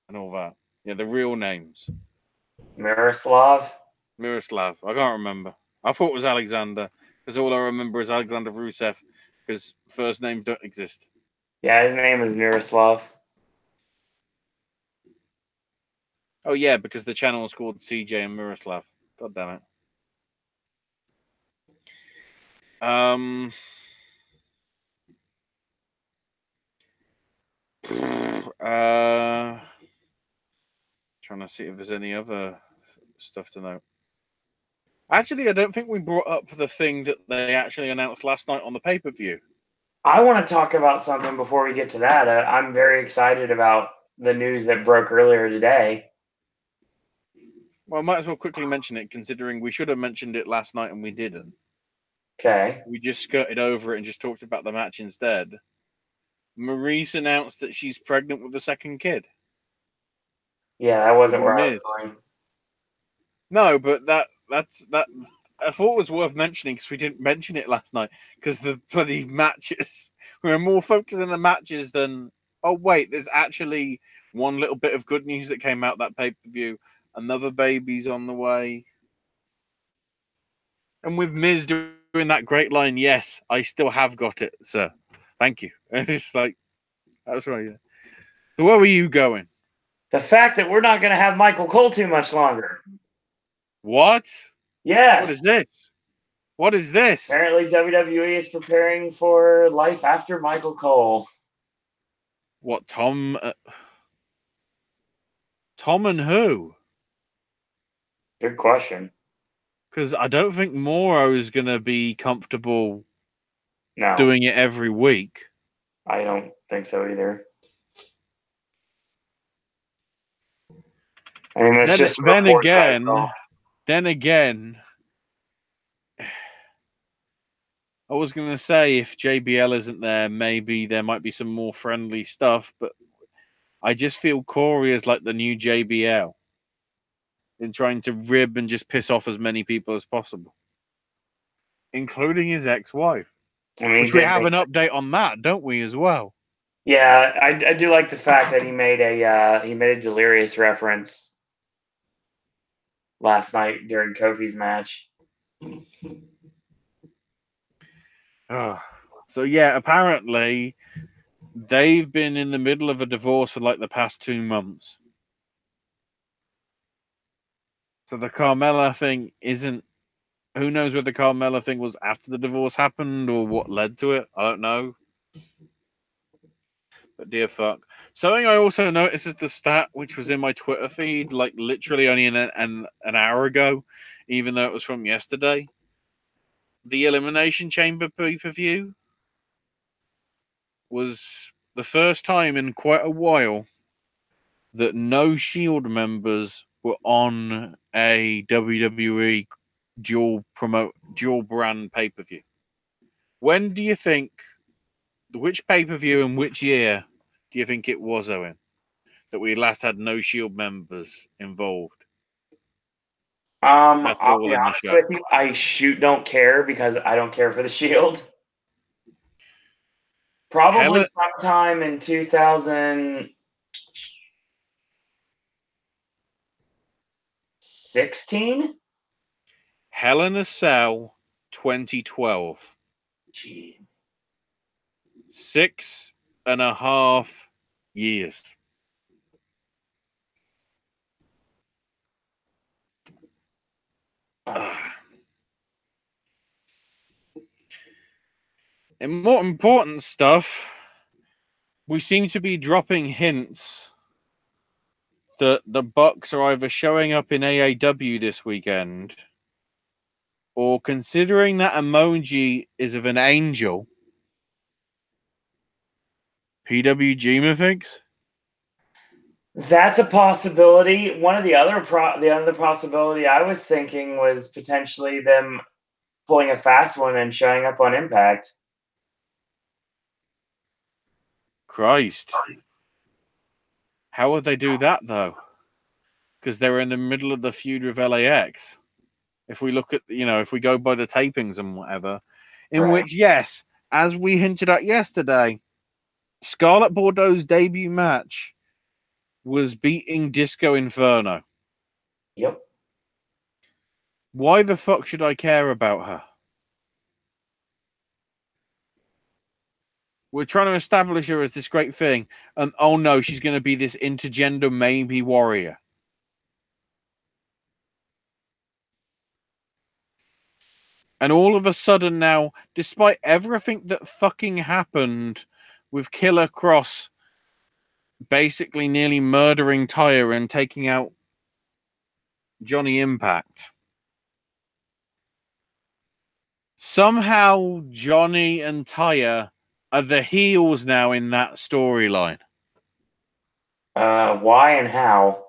and all that. Yeah, the real names. Miroslav? Miroslav. I can't remember. I thought it was Alexander because all I remember is Alexander Rusev because first names don't exist. Yeah, his name is Miroslav. Oh, yeah, because the channel is called CJ and Miroslav. God damn it. Trying to see if there's any other stuff to know. Actually, I don't think we brought up the thing that they actually announced last night on the pay-per-view. I want to talk about something before we get to that. I'm very excited about the news that broke earlier today. Well, I might as well quickly mention it, considering we should have mentioned it last night and we didn't. Okay. We just skirted over it and just talked about the match instead. Maurice announced that she's pregnant with a second kid. Yeah, that wasn't where I was going. No, but that's I thought it was worth mentioning because we didn't mention it last night because the bloody matches. We were more focused on the matches than. Oh wait, there's actually one little bit of good news that came out that pay-per-view. Another baby's on the way, and with Miz doing that great line, "Yes, I still have got it, sir. Thank you." And it's like that's right. Yeah. So where were you going? The fact that we're not going to have Michael Cole too much longer. What? Yes. What is this? What is this? Apparently, WWE is preparing for life after Michael Cole. What, Tom? Tom and who? Good question. Because I don't think Moro is going to be comfortable No, doing it every week. I don't think so either. I mean, that's just then again, I was going to say if JBL isn't there, maybe there might be some more friendly stuff, but I just feel Corey is like the new JBL in trying to rib and just piss off as many people as possible, including his ex-wife. I mean, which we have an update on that, don't we, as well? Yeah, I do like the fact that he made a Delirious reference last night during Kofi's match. So yeah, apparently they've been in the middle of a divorce for like the past 2 months. So the Carmella thing isn't. Who knows whether the Carmella thing was after the divorce happened or what led to it? I don't know. But dear fuck. Something I also noticed is the stat, which was in my Twitter feed, like literally only an hour ago, even though it was from yesterday. The Elimination Chamber pay-per-view was the first time in quite a while that no Shield members were on a WWE dual brand pay-per-view. When do you think, which pay-per-view and which year do you think it was, Owen, that we last had no Shield members involved? I'll be honest with you, I don't care because I don't care for the Shield. Probably sometime in 2016? Hell in a Cell 2012. Gee. 6.5 years. In more important stuff, we seem to be dropping hints that the Bucks are either showing up in AEW this weekend, or considering that emoji is of an angel, PWG methinks? That's a possibility. One of the other possibility I was thinking was potentially them pulling a fast one and showing up on Impact. Christ. How would they do that, though? Because they're in the middle of the feud with LAX. If we look at, if we go by the tapings and whatever, in which, yes, as we hinted at yesterday, Scarlett Bordeaux's debut match was beating Disco Inferno. Yep. Why the fuck should I care about her? We're trying to establish her as this great thing, and oh no, she's going to be this intergender maybe warrior. And all of a sudden now, despite everything that fucking happened with Killer Cross basically nearly murdering Tyre and taking out Johnny Impact. Somehow Johnny and Tyre are the heels now in that storyline. Why and how?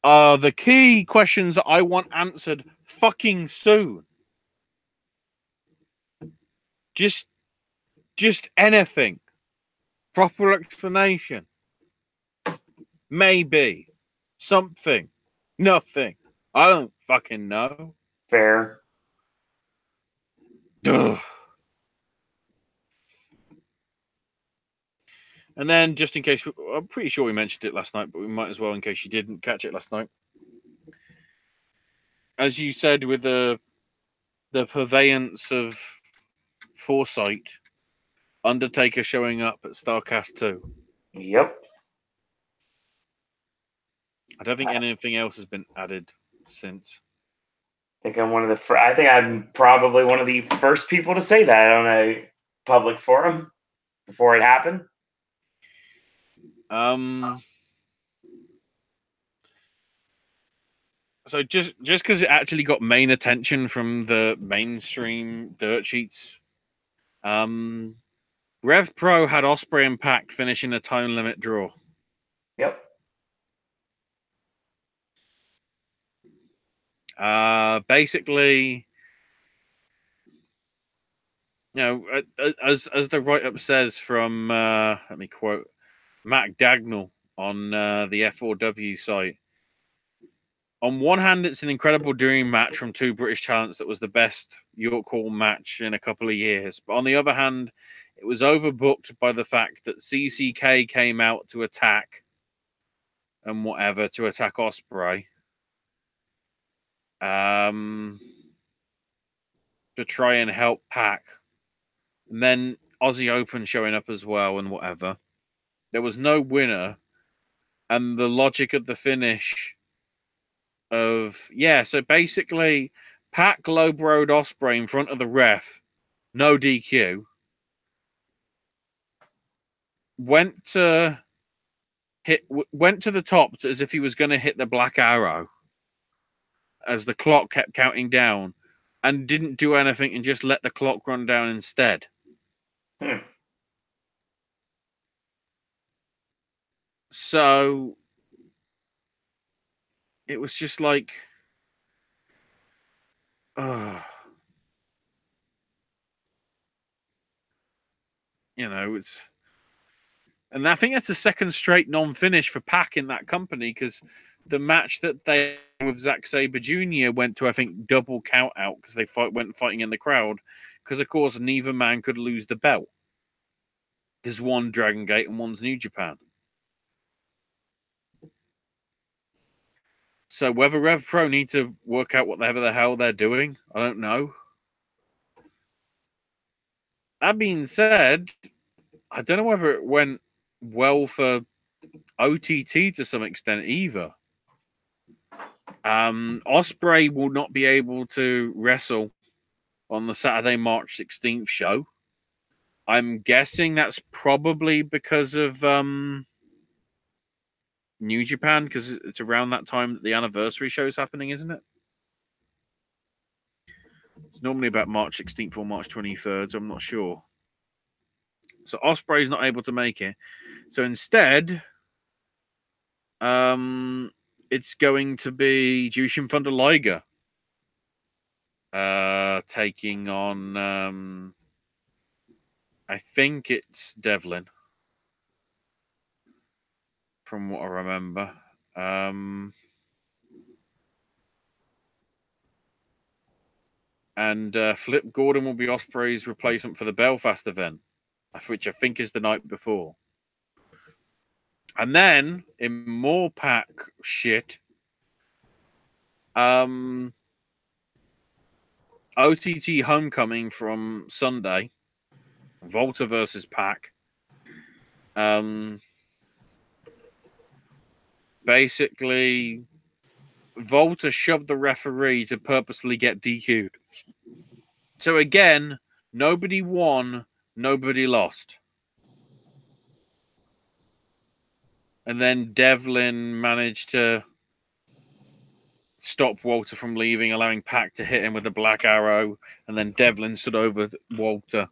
The key questions that I want answered fucking soon. Just anything. Proper explanation. Maybe. Something. Nothing. I don't fucking know. Fair. Ugh. And then, just in case, I'm pretty sure we mentioned it last night, but we might as well in case you didn't catch it last night. As you said, with the purveyance of foresight, Undertaker showing up at StarCast 2. Yep. I don't think anything else has been added since. I think I think I'm probably one of the first people to say that on a public forum before it happened. So just because it actually got main attention from the mainstream dirt sheets, Rev Pro had Ospreay and Pac finishing a time limit draw. Yep. Basically, you know, as the write-up says from, let me quote Matt Dagnall on the F4W site. On one hand, it's an incredible dream match from two British talents that was the best York Hall match in a couple of years. But on the other hand, it was overbooked by the fact that CCK came out to attack and whatever, to attack Ospreay. To try and help Pac. And then Aussie Open showing up as well and whatever. There was no winner. And the logic of the finish so basically Pac low-broed Ospreay in front of the ref, no DQ. Went to the top as if he was going to hit the black arrow as the clock kept counting down, and didn't do anything and just let the clock run down instead. So it was just like, it's, and I think that's the second straight non-finish for Pac in that company, because the match that they with Zack Sabre Jr. went to, I think, double count out because they went fighting in the crowd, because of course neither man could lose the belt. There's one Dragon Gate and one's New Japan. So whether Rev Pro need to work out whatever the hell they're doing, I don't know. That being said, I don't know whether it went well for OTT to some extent either. Ospreay will not be able to wrestle on the Saturday, March 16th show. I'm guessing that's probably because of New Japan, because it's around that time that the anniversary show is happening, isn't it? It's normally about March 16th or March 23rd, so I'm not sure. So Ospreay's not able to make it. So instead, it's going to be Jushin Thunder Liger taking on, I think it's Devlin, from what I remember. And Flip Gordon will be Ospreay's replacement for the Belfast event, which I think is the night before. And then, in more Pac shit, OTT Homecoming from Sunday, Volta versus Pac. Basically, Volta shoved the referee to purposely get DQ'd. So again, nobody won, nobody lost. And then Devlin managed to stop Walter from leaving, allowing Pac to hit him with a black arrow. And then Devlin stood over Walter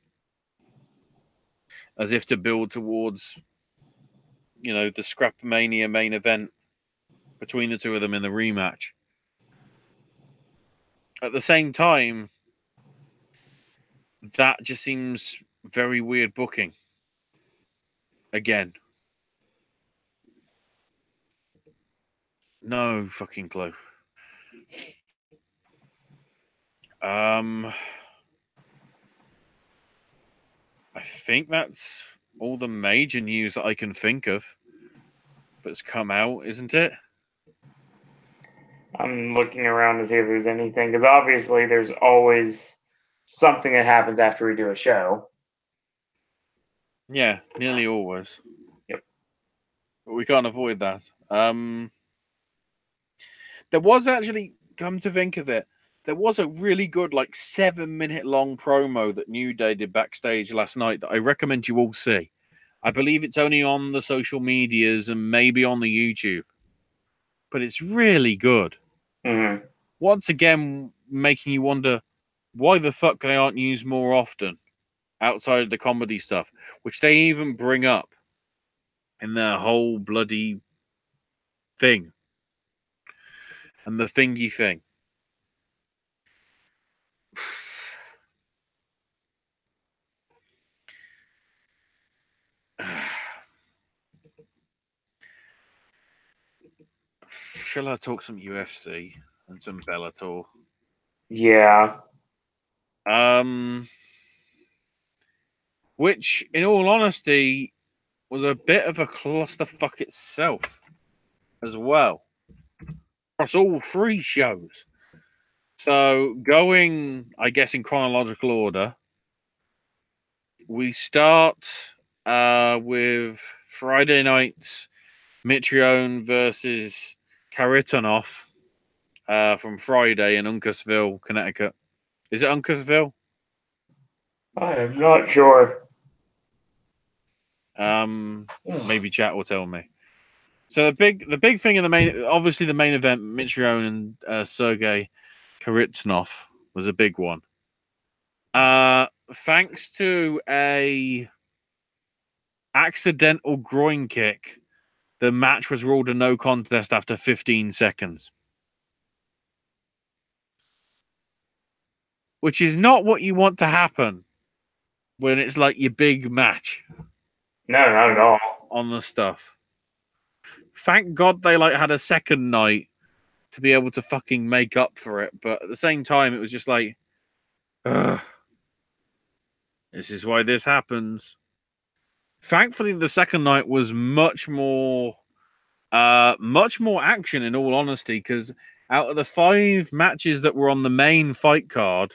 as if to build towards, the Scrapmania main event between the two of them in the rematch. At the same time, that just seems very weird booking. Again. No fucking clue. I think that's all the major news that I can think of that's come out, isn't it? I'm looking around to see if there's anything, because obviously there's always something that happens after we do a show. Yeah, nearly always. Yep. But we can't avoid that. There was actually, come to think of it, there was a really good 7-minute long promo that New Day did backstage last night that I recommend you all see. I believe it's only on the social medias and maybe on the YouTube. But it's really good. Mm-hmm. Once again, making you wonder why the fuck they aren't used more often outside of the comedy stuff, which they even bring up in their whole bloody thing. And the thingy thing. Shall I talk some UFC and some Bellator? Yeah. Which, in all honesty, was a bit of a clusterfuck itself as well. Across all three shows. So, going, I guess, in chronological order, we start with Friday night's Mitrione versus Karitonov from Friday in Uncasville, Connecticut. Is it Uncasville? I am not sure. Maybe chat will tell me. So the big thing in the main, obviously the main event, Mitrione and Sergey Karitonov was a big one. Thanks to a accidental groin kick, the match was ruled a no contest after 15 seconds. Which is not what you want to happen when it's like your big match. No, not at all. On the stuff. Thank God they had a second night to be able to fucking make up for it. But at the same time, it was just like, ugh. This is why this happens. Thankfully, the second night was much more action, in all honesty, because out of the 5 matches that were on the main fight card,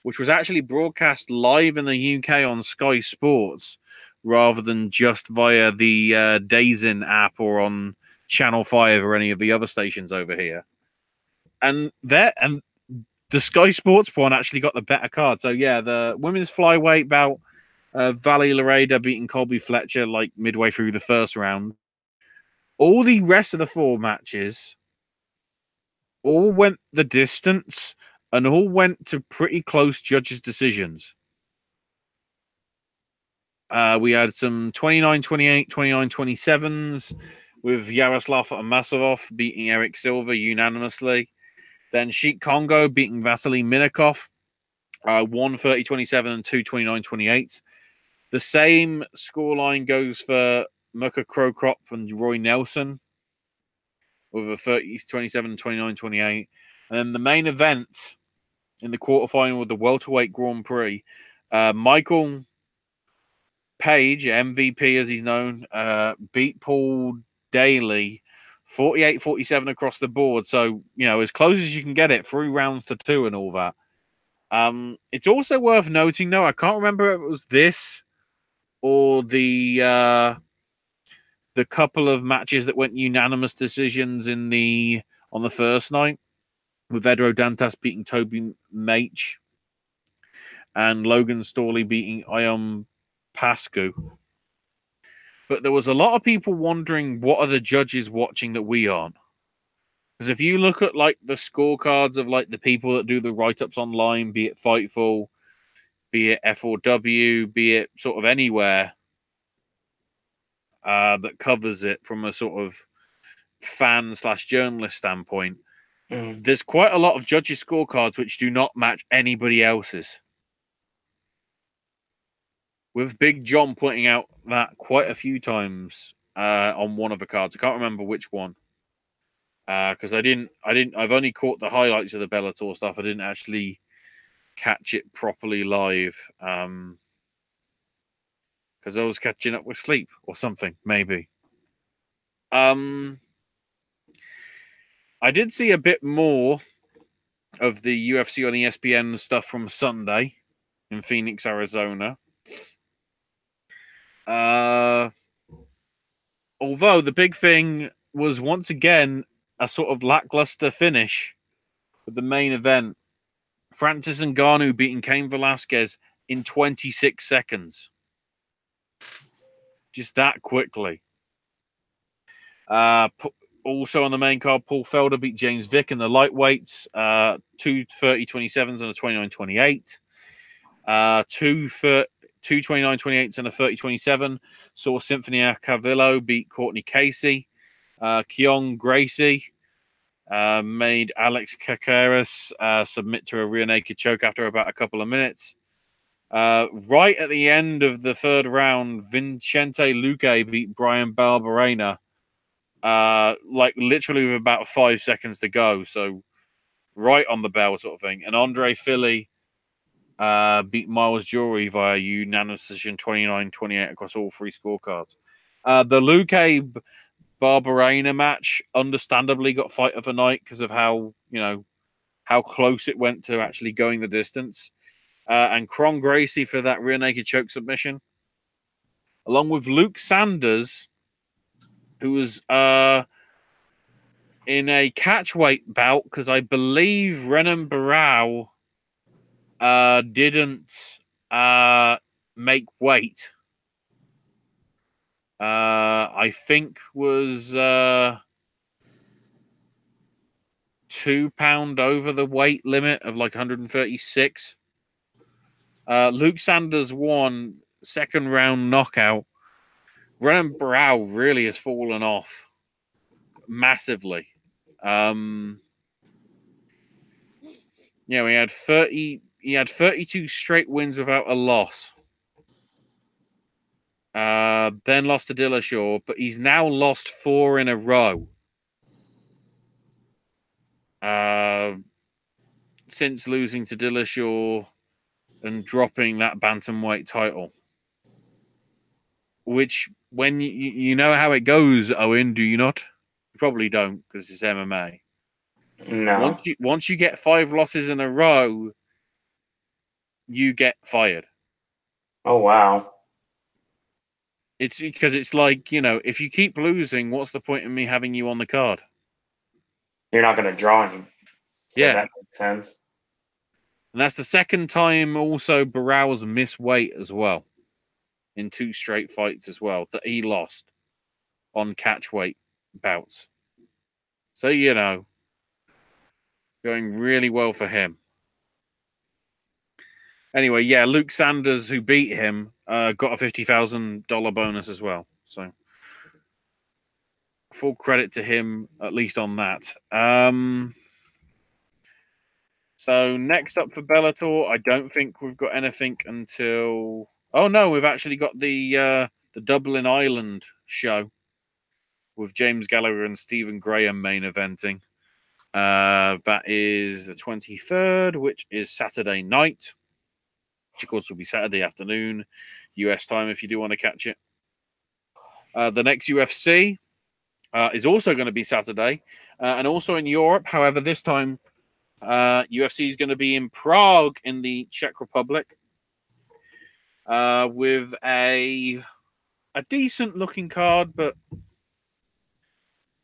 which was actually broadcast live in the UK on Sky Sports, rather than just via the DAZN app or on Channel 5 or any of the other stations over here. And the Sky Sports one actually got the better card. So, yeah, the women's flyweight bout, Valley Lareda beating Colby Fletcher midway through the first round. All the rest of the 4 matches all went the distance and all went to pretty close judges' decisions. We had some 29-28, 29-27s with Yaroslav Masarov beating Eric Silva unanimously. Then Sheik Kongo beating Vitaly Minakov, 1:30-27 and 2:29-28. The same scoreline goes for Mirko Krokop and Roy Nelson with a 30-27, 29-28. And then the main event in the quarterfinal of the welterweight Grand Prix, Michael Page, MVP as he's known, beat Paul Daly 48-47 across the board. So, as close as you can get it through rounds to 2 and all that. It's also worth noting, though, I can't remember if it was this or the couple of matches that went unanimous decisions on the first night, with Edro Dantas beating Toby Mach and Logan Storley beating Ion Pascu. But there was a lot of people wondering, what are the judges watching that we aren't? Because if you look at like the scorecards of like the people that do the write-ups online, be it Fightful, be it F4W, be it sort of anywhere that covers it from a sort of fan/journalist standpoint, there's quite a lot of judges' scorecards which do not match anybody else's. With Big John pointing out that quite a few times on one of the cards. I can't remember which one. Because I've only caught the highlights of the Bellator stuff. I didn't actually catch it properly live. Because I was catching up with sleep or something, maybe. I did see a bit more of the UFC on ESPN stuff from Sunday in Phoenix, Arizona. Although the big thing was once again a sort of lackluster finish with the main event. Francis Ngannou beating Cain Velasquez in 26 seconds. Just that quickly. Also on the main card, Paul Felder beat James Vick in the lightweights. 2 30-27s and a 29-28. 2 29-28s and a 30-27. Saw Symphony Cavillo beat Courtney Casey. Keon Gracie made Alex Caceres submit to a rear naked choke after about a couple of minutes. Right at the end of the third round, Vicente Luque beat Brian Barberena, like literally with about 5 seconds to go. So right on the bell sort of thing. And Andre Philly beat Miles Jury via unanimous decision 29-28 across all three scorecards. The Luque Barberena match understandably got fight of the night because of how close it went to actually going the distance. And Kron Gracie for that rear naked choke submission, along with Luke Sanders, who was in a catchweight bout because I believe Renan Barao didn't make weight. I think was 2 pound over the weight limit of like 136. Luke Sanders won second round knockout. Renan Barao really has fallen off massively. He had 32 straight wins without a loss. Then lost to Dillashaw, but he's now lost 4 in a row. Since losing to Dillashaw and dropping that bantamweight title. Which, when you know how it goes, Owen, do you not? You probably don't, because it's MMA. No. Once you get 5 losses in a row, you get fired. Oh, wow. It's because it's like, if you keep losing, what's the point in me having you on the card? You're not going to draw him. So Yeah. That makes sense. And that's the second time also Barao's missed weight as well. In 2 straight fights as well that he lost on catchweight bouts. So, going really well for him. Anyway, yeah, Luke Sanders, who beat him, got a $50,000 bonus as well. So, full credit to him, at least on that. So, next up for Bellator, I don't think we've got anything until... Oh, no, we've actually got the Dublin Island show with James Gallagher and Stephen Graham main eventing. That is the 23rd, which is Saturday night. Which, of course, will be Saturday afternoon, US time, if you do want to catch it. The next UFC is also going to be Saturday, and also in Europe. However, this time, UFC is going to be in Prague in the Czech Republic with a decent-looking card, but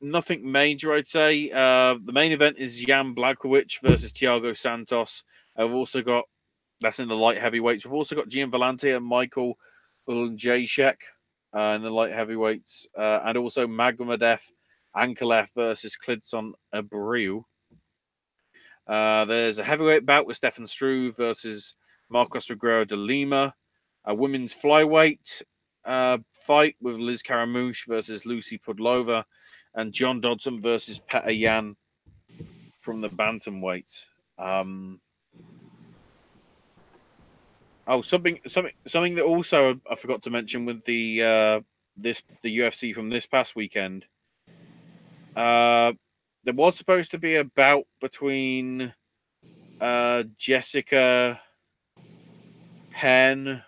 nothing major, I'd say. The main event is Jan Blachowicz versus Thiago Santos. I've also got, that's in the light heavyweights. We've also got Gian Vellante and Michael Jacek in the light heavyweights, and also Magomedov Ankalev versus Klidson Abreu. There's a heavyweight bout with Stefan Struve versus Marcos Reguero de Lima. A women's flyweight fight with Liz Caramouche versus Lucy Pudlova, and John Dodson versus Petr Yan from the bantamweight. Something that also I forgot to mention with the UFC from this past weekend. There was supposed to be a bout between Jessica Penn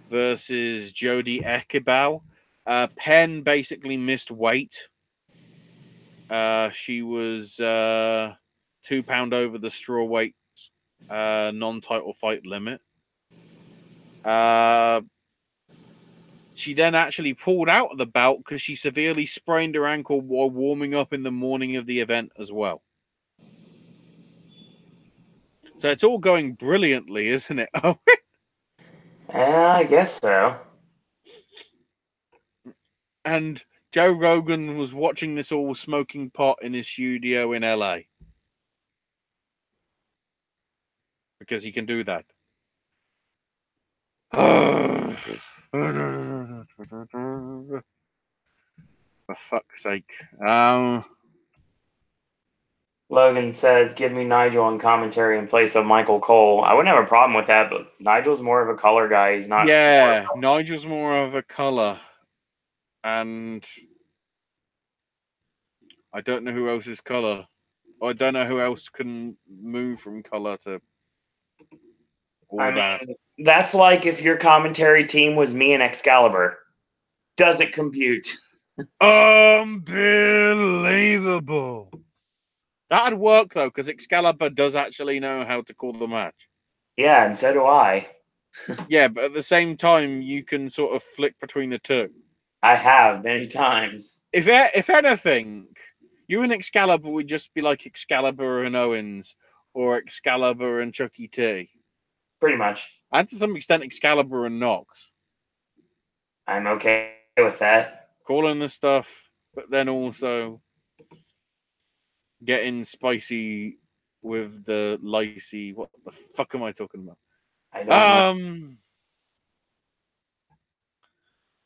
versus Jodie Ekebau. Penn basically missed weight. She was 2 pound over the strawweight non-title fight limit. She then actually pulled out of the bout because she severely sprained her ankle while warming up in the morning of the event as well. So it's all going brilliantly, isn't it? I guess so. And Joe Rogan was watching this all smoking pot in his studio in LA. Because he can do that. For fuck's sake. Logan says, give me Nigel on commentary in place of Michael Cole. I wouldn't have a problem with that, but Nigel's more of a color guy. He's not. Yeah, Nigel's more of a color. And I don't know who else is color. I don't know who else can move from color to all that. That's like if your commentary team was me and Excalibur. Doesn't compute. Unbelievable. That'd work, though, because Excalibur does actually know how to call the match. Yeah, and so do I. Yeah, but at the same time, you can sort of flick between the two. I have many times. If anything, you and Excalibur would just be like Excalibur and Owens, or Excalibur and Chucky T. Pretty much. And to some extent, Excalibur and Knox. I'm okay with that. Calling the stuff, but then also getting spicy with the Lacey. What the fuck am I talking about? I don't know.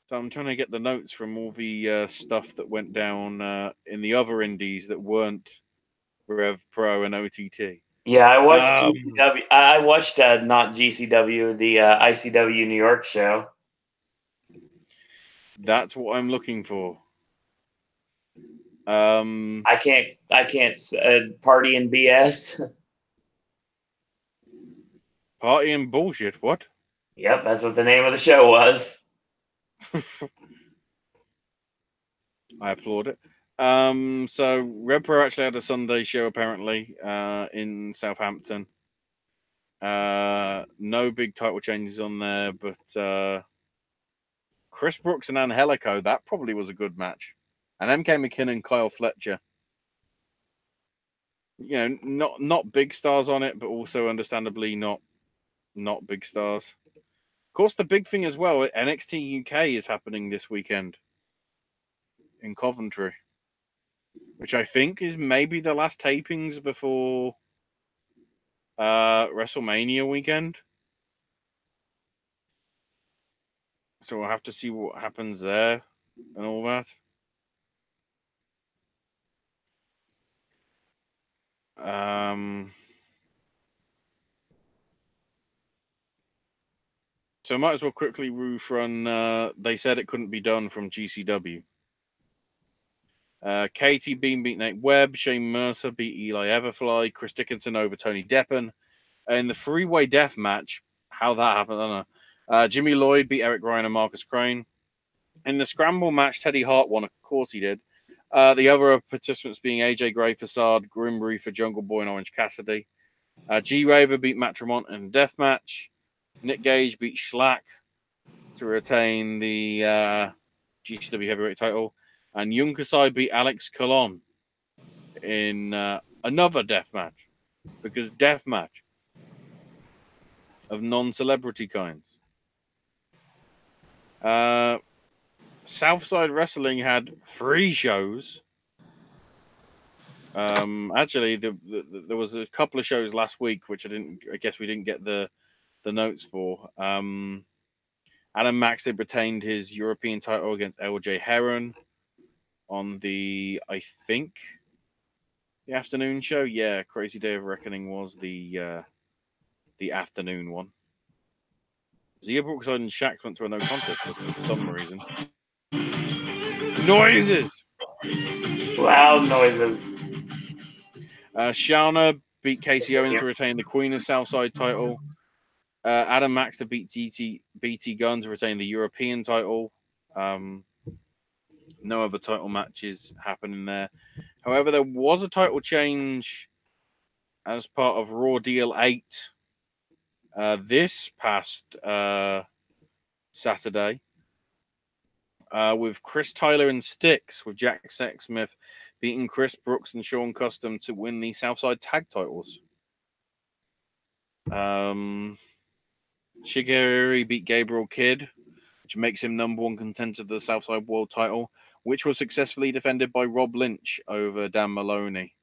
So I'm trying to get the notes from all the stuff that went down in the other indies that weren't Rev Pro and OTT. Yeah, I watched GCW. I watched not GCW, the ICW New York show. That's what I'm looking for. I can't party and BS. Party and bullshit. What? Yep, that's what the name of the show was. I applaud it. So Red Pro actually had a Sunday show apparently in Southampton. No big title changes on there, but Chris Brooks and Angelico, that probably was a good match. And MK McKinnon, Kyle Fletcher. You know, not big stars on it, but also understandably not big stars. Of course, the big thing as well, NXT UK is happening this weekend in Coventry, which I think is maybe the last tapings before WrestleMania weekend. So we'll have to see what happens there and all that. So might as well quickly roof run. They said it couldn't be done from GCW. Katie Beam beat Nate Webb. Shane Mercer beat Eli Everfly. Chris Dickinson over Tony Deppen. In the three-way death match, how that happened, I don't know. Jimmy Lloyd beat Eric Ryan and Marcus Crane. In the scramble match, Teddy Hart won. Of course he did. The other participants being AJ Gray, Facade, Grim Reaper, Jungle Boy, and Orange Cassidy. G Raver beat Matt Tremont in a death match. Nick Gage beat Schlack to retain the GCW heavyweight title. And Young Kasai beat Alex Colon in another death match. Because death match of non-celebrity kinds. Southside Wrestling had 3 shows. Actually, there was a couple of shows last week which I guess we didn't get the notes for. Adam Maxted retained his European title against LJ Heron on the, I think, the afternoon show. Yeah, Crazy Day of Reckoning was the afternoon one. Zia Brookside and Shax went to a no contest for some reason. Noises! Loud noises. Shauna beat Casey Owens to retain the Queen of Southside title. Adam Max to beat BT Gunn to retain the European title. No other title matches happening there. However, there was a title change as part of Raw Deal 8 this past Saturday with Chris Tyler and Styx, with Jack Sexsmith beating Chris Brooks and Sean Custom to win the Southside tag titles. Shigeru beat Gabriel Kidd, which makes him #1 contender to the Southside World title, which was successfully defended by Rob Lynch over Dan Maloney.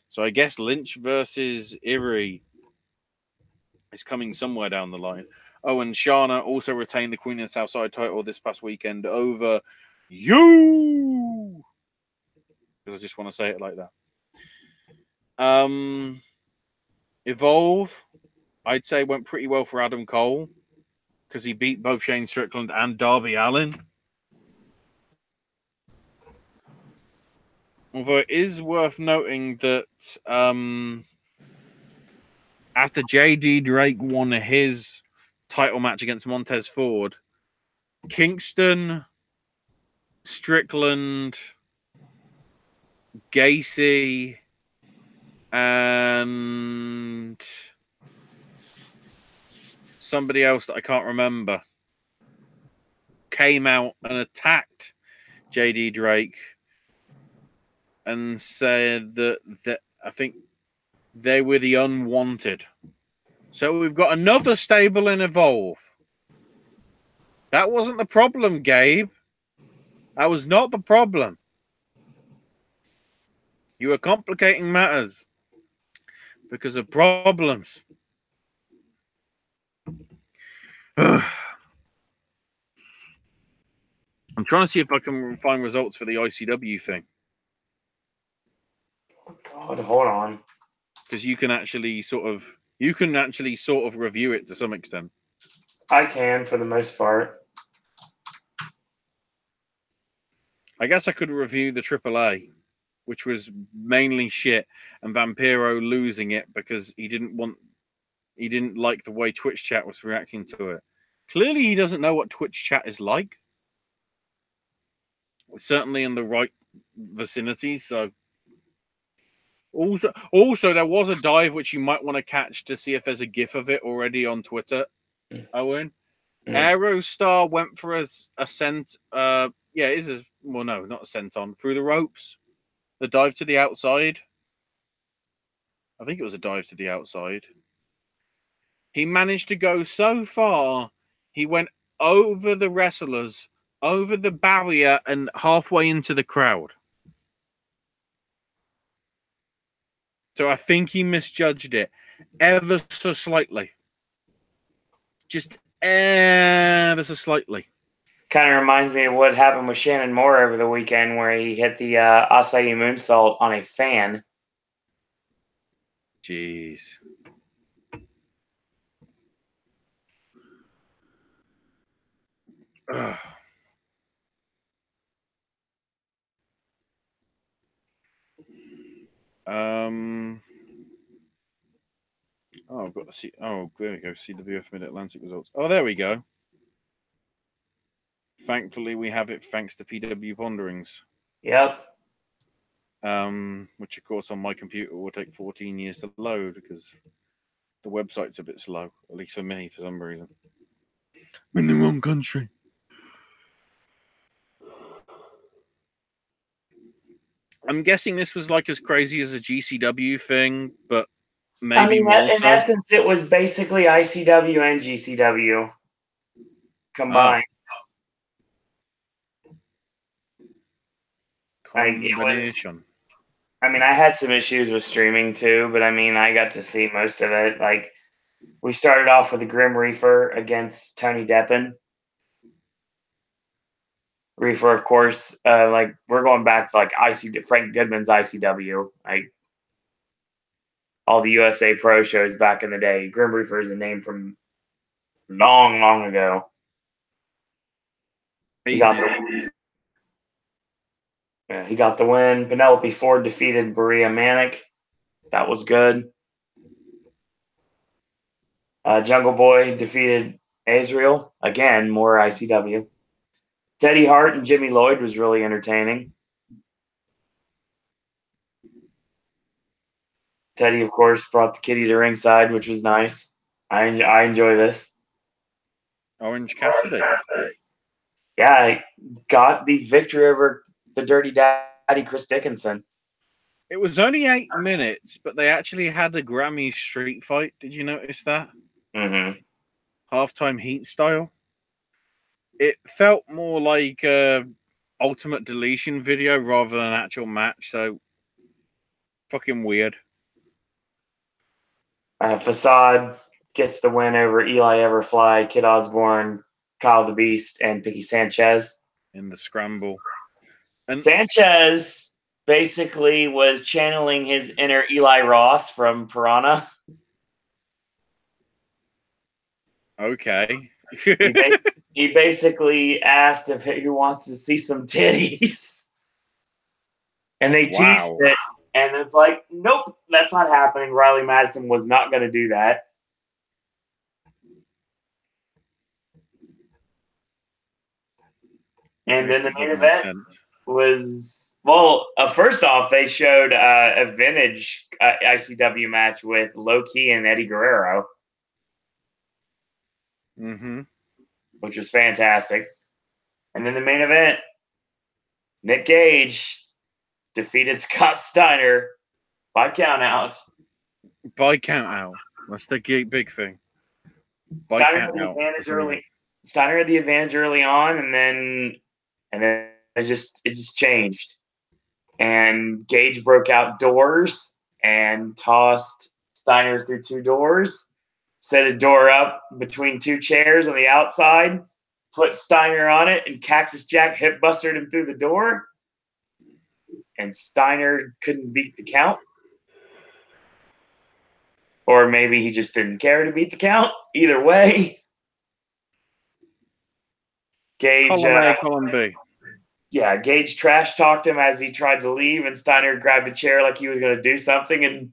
So I guess Lynch versus Iri is coming somewhere down the line. Oh, and Shana also retained the Queen of the Southside title this past weekend over you. Because I just want to say it like that. Evolve, I'd say, went pretty well for Adam Cole because he beat both Shane Strickland and Darby Allin. Although it is worth noting that after JD Drake won his title match against Montez Ford, Kingston, Strickland, Gacy, and somebody else that I can't remember came out and attacked JD Drake and said that I think they were the unwanted. So we've got another stable in Evolve. That wasn't the problem, Gabe. That was not the problem. You are complicating matters because of problems. I'm trying to see if I can find results for the ICW thing. Oh God, hold on. Because you can actually sort of review it to some extent. I can, for the most part. I guess I could review the AAA, which was mainly shit, and Vampiro losing it because he didn't like the way Twitch chat was reacting to it. Clearly, he doesn't know what Twitch chat is like. Certainly in the right vicinity. So, also, there was a dive which you might want to catch to see if there's a GIF of it already on Twitter. Owen, Aerostar went for a scent. Yeah, it is well, no, not a senton through the ropes. The dive to the outside. I think it was a dive to the outside. He managed to go so far, he went over the wrestlers, over the barrier, and halfway into the crowd. So I think he misjudged it ever so slightly. Just ever so slightly. Kind of reminds me of what happened with Shannon Moore over the weekend where he hit the acai moonsault on a fan. Jeez. Ugh. Oh, I've got to see. Oh, there we go. CWF Mid-Atlantic results. Oh, there we go. Thankfully, we have it thanks to PW Ponderings. Yep. Which, of course, on my computer will take 14 years to load because the website's a bit slow, at least for me, for some reason. I'm in the wrong country. I'm guessing this was like as crazy as a GCW thing, but maybe more in so. essence, it was basically ICW and GCW combined. combination. I had some issues with streaming too, but I got to see most of it. Like, we started off with the Grim Reaper against Tony Deppen. Reaper, of course, we're going back to Frank Goodman's ICW, all the USA Pro shows back in the day. Grim Reaper is a name from long, long ago. He got the win. Penelope Ford defeated Berea Manic. That was good. Jungle Boy defeated Azrael. Again, more ICW. Teddy Hart and Jimmy Lloyd was really entertaining. Teddy, of course, brought the kitty to ringside, which was nice. I enjoy this. Orange Cassidy. Yeah, I got the victory over the Dirty Daddy, Chris Dickinson. It was only 8 minutes, but they actually had a Grammy street fight. Did you notice that? Mm-hmm. Halftime heat style. It felt more like a Ultimate Deletion video rather than an actual match, so fucking weird. Facade gets the win over Eli Everfly, Kid Osborne, Kyle the Beast, and Picky Sanchez. In the scramble. And Sanchez basically was channeling his inner Eli Roth from Piranha. Okay. he basically asked if who wants to see some titties. And they teased it. And it's like, nope, that's not happening. Riley Madison was not going to do that. And then the main event was, first off, they showed a vintage ICW match with Low Key and Eddie Guerrero. Mm-hmm. Which was fantastic. And then the main event, Nick Gage defeated Scott Steiner by countout. By countout. That's the big thing. By countout. Steiner had the advantage early on, and then it just changed. And Gage broke out doors and tossed Steiner through 2 doors, set a door up between 2 chairs on the outside, put Steiner on it, and Cactus Jack hip busted him through the door. And Steiner couldn't beat the count. Or maybe he just didn't care to beat the count. Either way, Gage. Column B. Yeah, Gage trash talked him as he tried to leave, and Steiner grabbed a chair like he was going to do something, and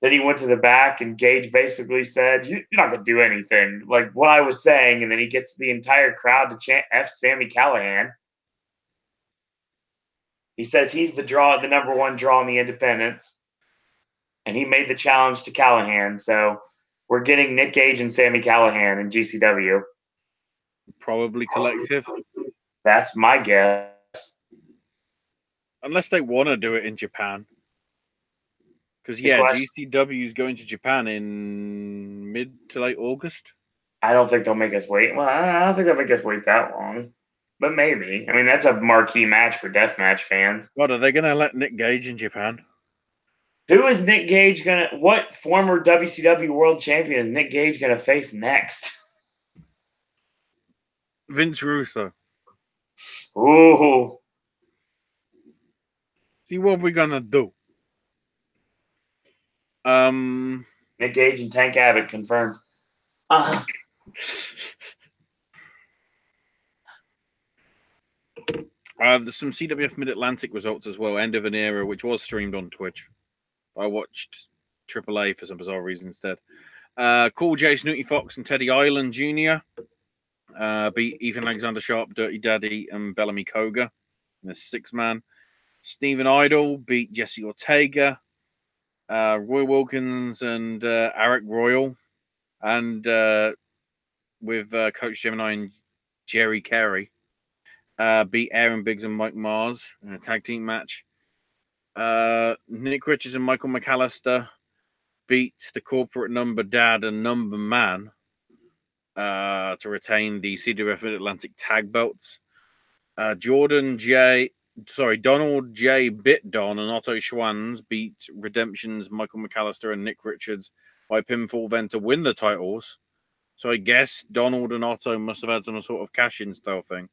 then he went to the back, and Gage basically said, "You're not going to do anything," like what I was saying, and then he gets the entire crowd to chant F Sami Callihan. He says he's the number 1 draw in the independents, and he made the challenge to Callihan. So we're getting Nick Gage and Sami Callihan in GCW. Probably collective. That's my guess. Unless they want to do it in Japan. Because, GCW is going to Japan in mid to late August. I don't think they'll make us wait. Well, I don't think they'll make us wait that long. But maybe. That's a marquee match for deathmatch fans. What, are they going to let Nick Gage in Japan? Who is Nick Gage going to... What former WCW World Champion is Nick Gage going to face next? Vince Russo. Ooh. See what we're going to do. Nick Gage and Tank Abbott confirmed. There's some CWF Mid-Atlantic results as well. End of an era, which was streamed on Twitch. I watched AAA for some bizarre reason instead. Cool J, Snooty Fox, and Teddy Island Jr. Beat Ethan Alexander Sharp, Dirty Daddy, and Bellamy Koga in a 6-man. Steven Idol beat Jesse Ortega. Roy Wilkins and Eric Royal. And with Coach Gemini and Jerry Carey. Beat Aaron Biggs and Mike Mars in a tag team match. Nick Richards and Michael McAllister beat the Corporate Number Dad and Number Man to retain the CWF Mid-Atlantic tag belts. Jordan J Donald J. Bitdon and Otto Schwanz beat Redemption's Michael McAllister and Nick Richards by pinfall then to win the titles. So I guess Donald and Otto must have had some sort of cash-in style thing.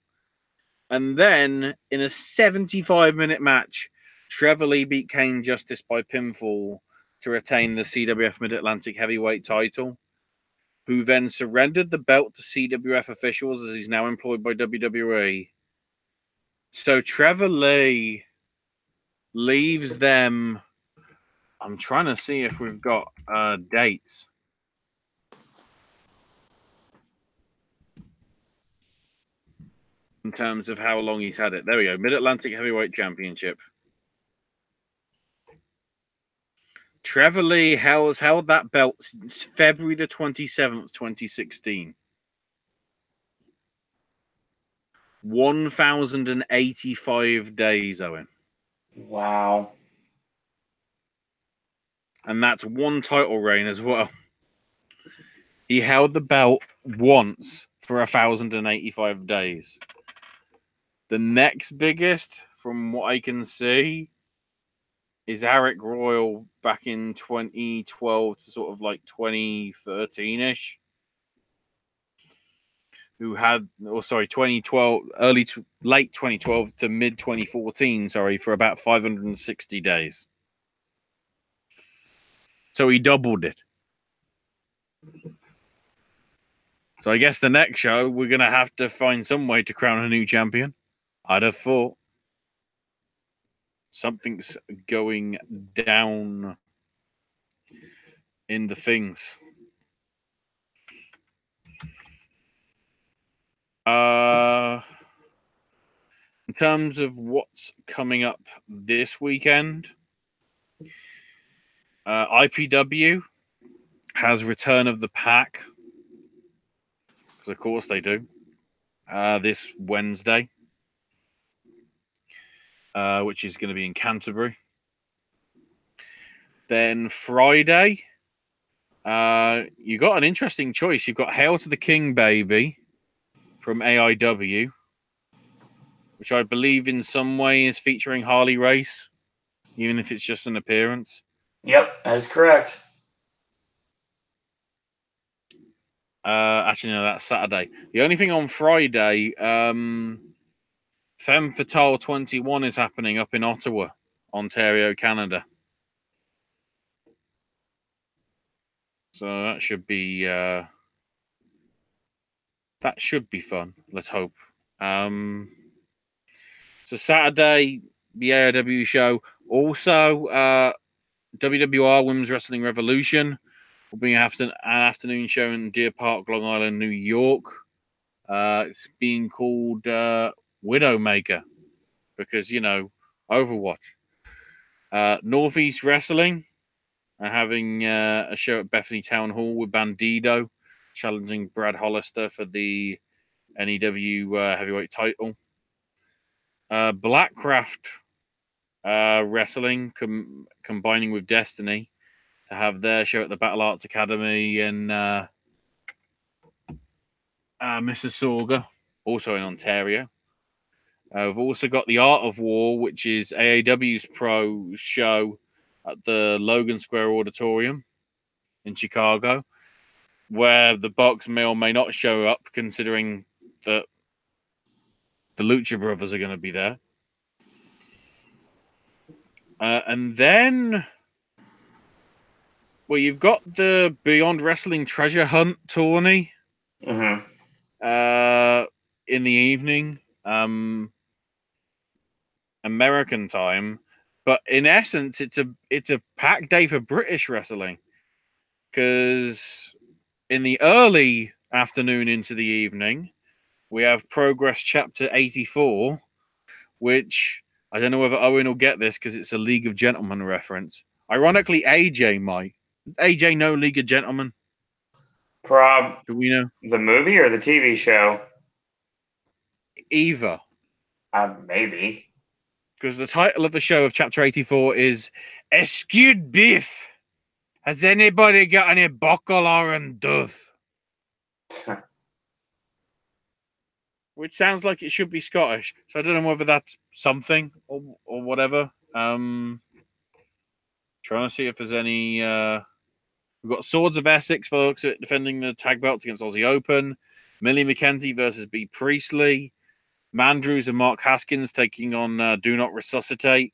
And then, in a 75-minute match, Trevor Lee beat Kane Justice by pinfall to retain the CWF Mid-Atlantic Heavyweight title, who then surrendered the belt to CWF officials as he's now employed by WWE. So Trevor Lee leaves them. I'm trying to see if we've got dates. In terms of how long he's had it. There we go. Mid-Atlantic Heavyweight Championship. Trevor Lee has held that belt since February the 27th, 2016. 1,085 days, Owen. Wow. And that's one title reign as well. He held the belt once for 1,085 days. The next biggest, from what I can see, is Eric Royal back in 2012 to sort of like 2013-ish. Who had, 2012, late 2012 to mid 2014, for about 560 days. So he doubled it. So I guess the next show, we're going to have to find some way to crown a new champion. I'd have thought. Something's going down in the things. In terms of what's coming up this weekend, IPW has Return of the Pack, because of course they do, this Wednesday, which is going to be in Canterbury. Then Friday, you got an interesting choice. You've got Hail to the King, Baby from AEW, which I believe in some way is featuring Harley Race, even if it's just an appearance. Yep, that is correct. Actually, no, that's Saturday. The only thing on Friday, Femme Fatale 21 is happening up in Ottawa, Ontario, Canada. So that should be fun. Let's hope. So Saturday, the AEW show. Also, WWR Women's Wrestling Revolution will be an afternoon show in Deer Park, Long Island, New York. It's being called Widowmaker because, Overwatch. Northeast Wrestling are having a show at Bethany Town Hall with Bandido challenging Brad Hollister for the NEW heavyweight title. Blackcraft Wrestling combining with Destiny to have their show at the Battle Arts Academy in Mississauga, also in Ontario. We've also got the Art of War, which is AAW's pro show at the Logan Square Auditorium in Chicago, where the Bucks may or may not show up, considering that the Lucha Brothers are going to be there. And then, you've got the Beyond Wrestling Treasure Hunt tourney in the evening, American time. But in essence, it's a packed day for British wrestling, because in the early afternoon into the evening, we have Progress Chapter 84, which I don't know whether Owen will get this because it's a League of Gentlemen reference. Ironically, AJ might. AJ know League of Gentlemen? Do we know? The movie or the TV show? Either. Maybe. Because the title of the show of Chapter 84 is Eskewed Beef. Has anybody got any buckle or duff? which sounds like it should be Scottish. So I don't know whether that's something or whatever. Trying to see if there's any. We've got Swords of Essex, by the looks of it, defending the tag belts against Aussie Open. Millie McKenzie versus B. Priestley. Mandrews and Mark Haskins taking on Do Not Resuscitate.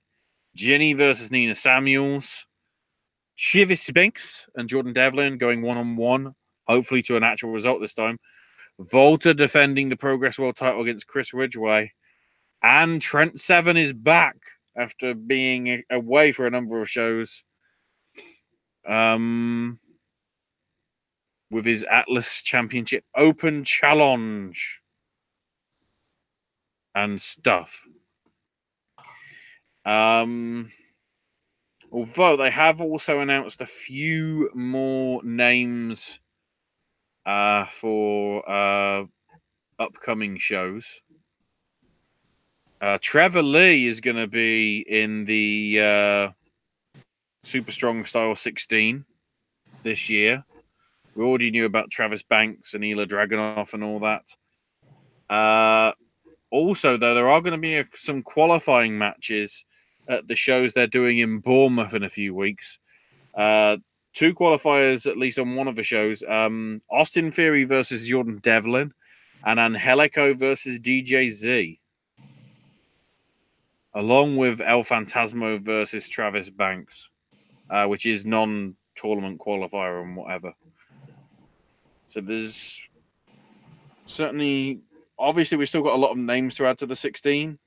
Ginny versus Nina Samuels. Chivy Spinks and Jordan Devlin going one-on-one, hopefully to an actual result this time. Volta defending the Progress World title against Chris Ridgway. And Trent Seven is back after being away for a number of shows. With his Atlas Championship Open Challenge and stuff. Although they have also announced a few more names for upcoming shows. Trevor Lee is going to be in the Super Strong Style 16 this year. We already knew about Travis Banks and Ela Dragunov and all that. Also, though, there are going to be some qualifying matches at the shows they're doing in Bournemouth in a few weeks. 2 qualifiers, at least on one of the shows. Austin Theory versus Jordan Devlin and Angelico versus DJ Z. Along with El Fantasmo versus Travis Banks, which is non-tournament qualifier and whatever. So there's certainly... Obviously, we've still got a lot of names to add to the 16.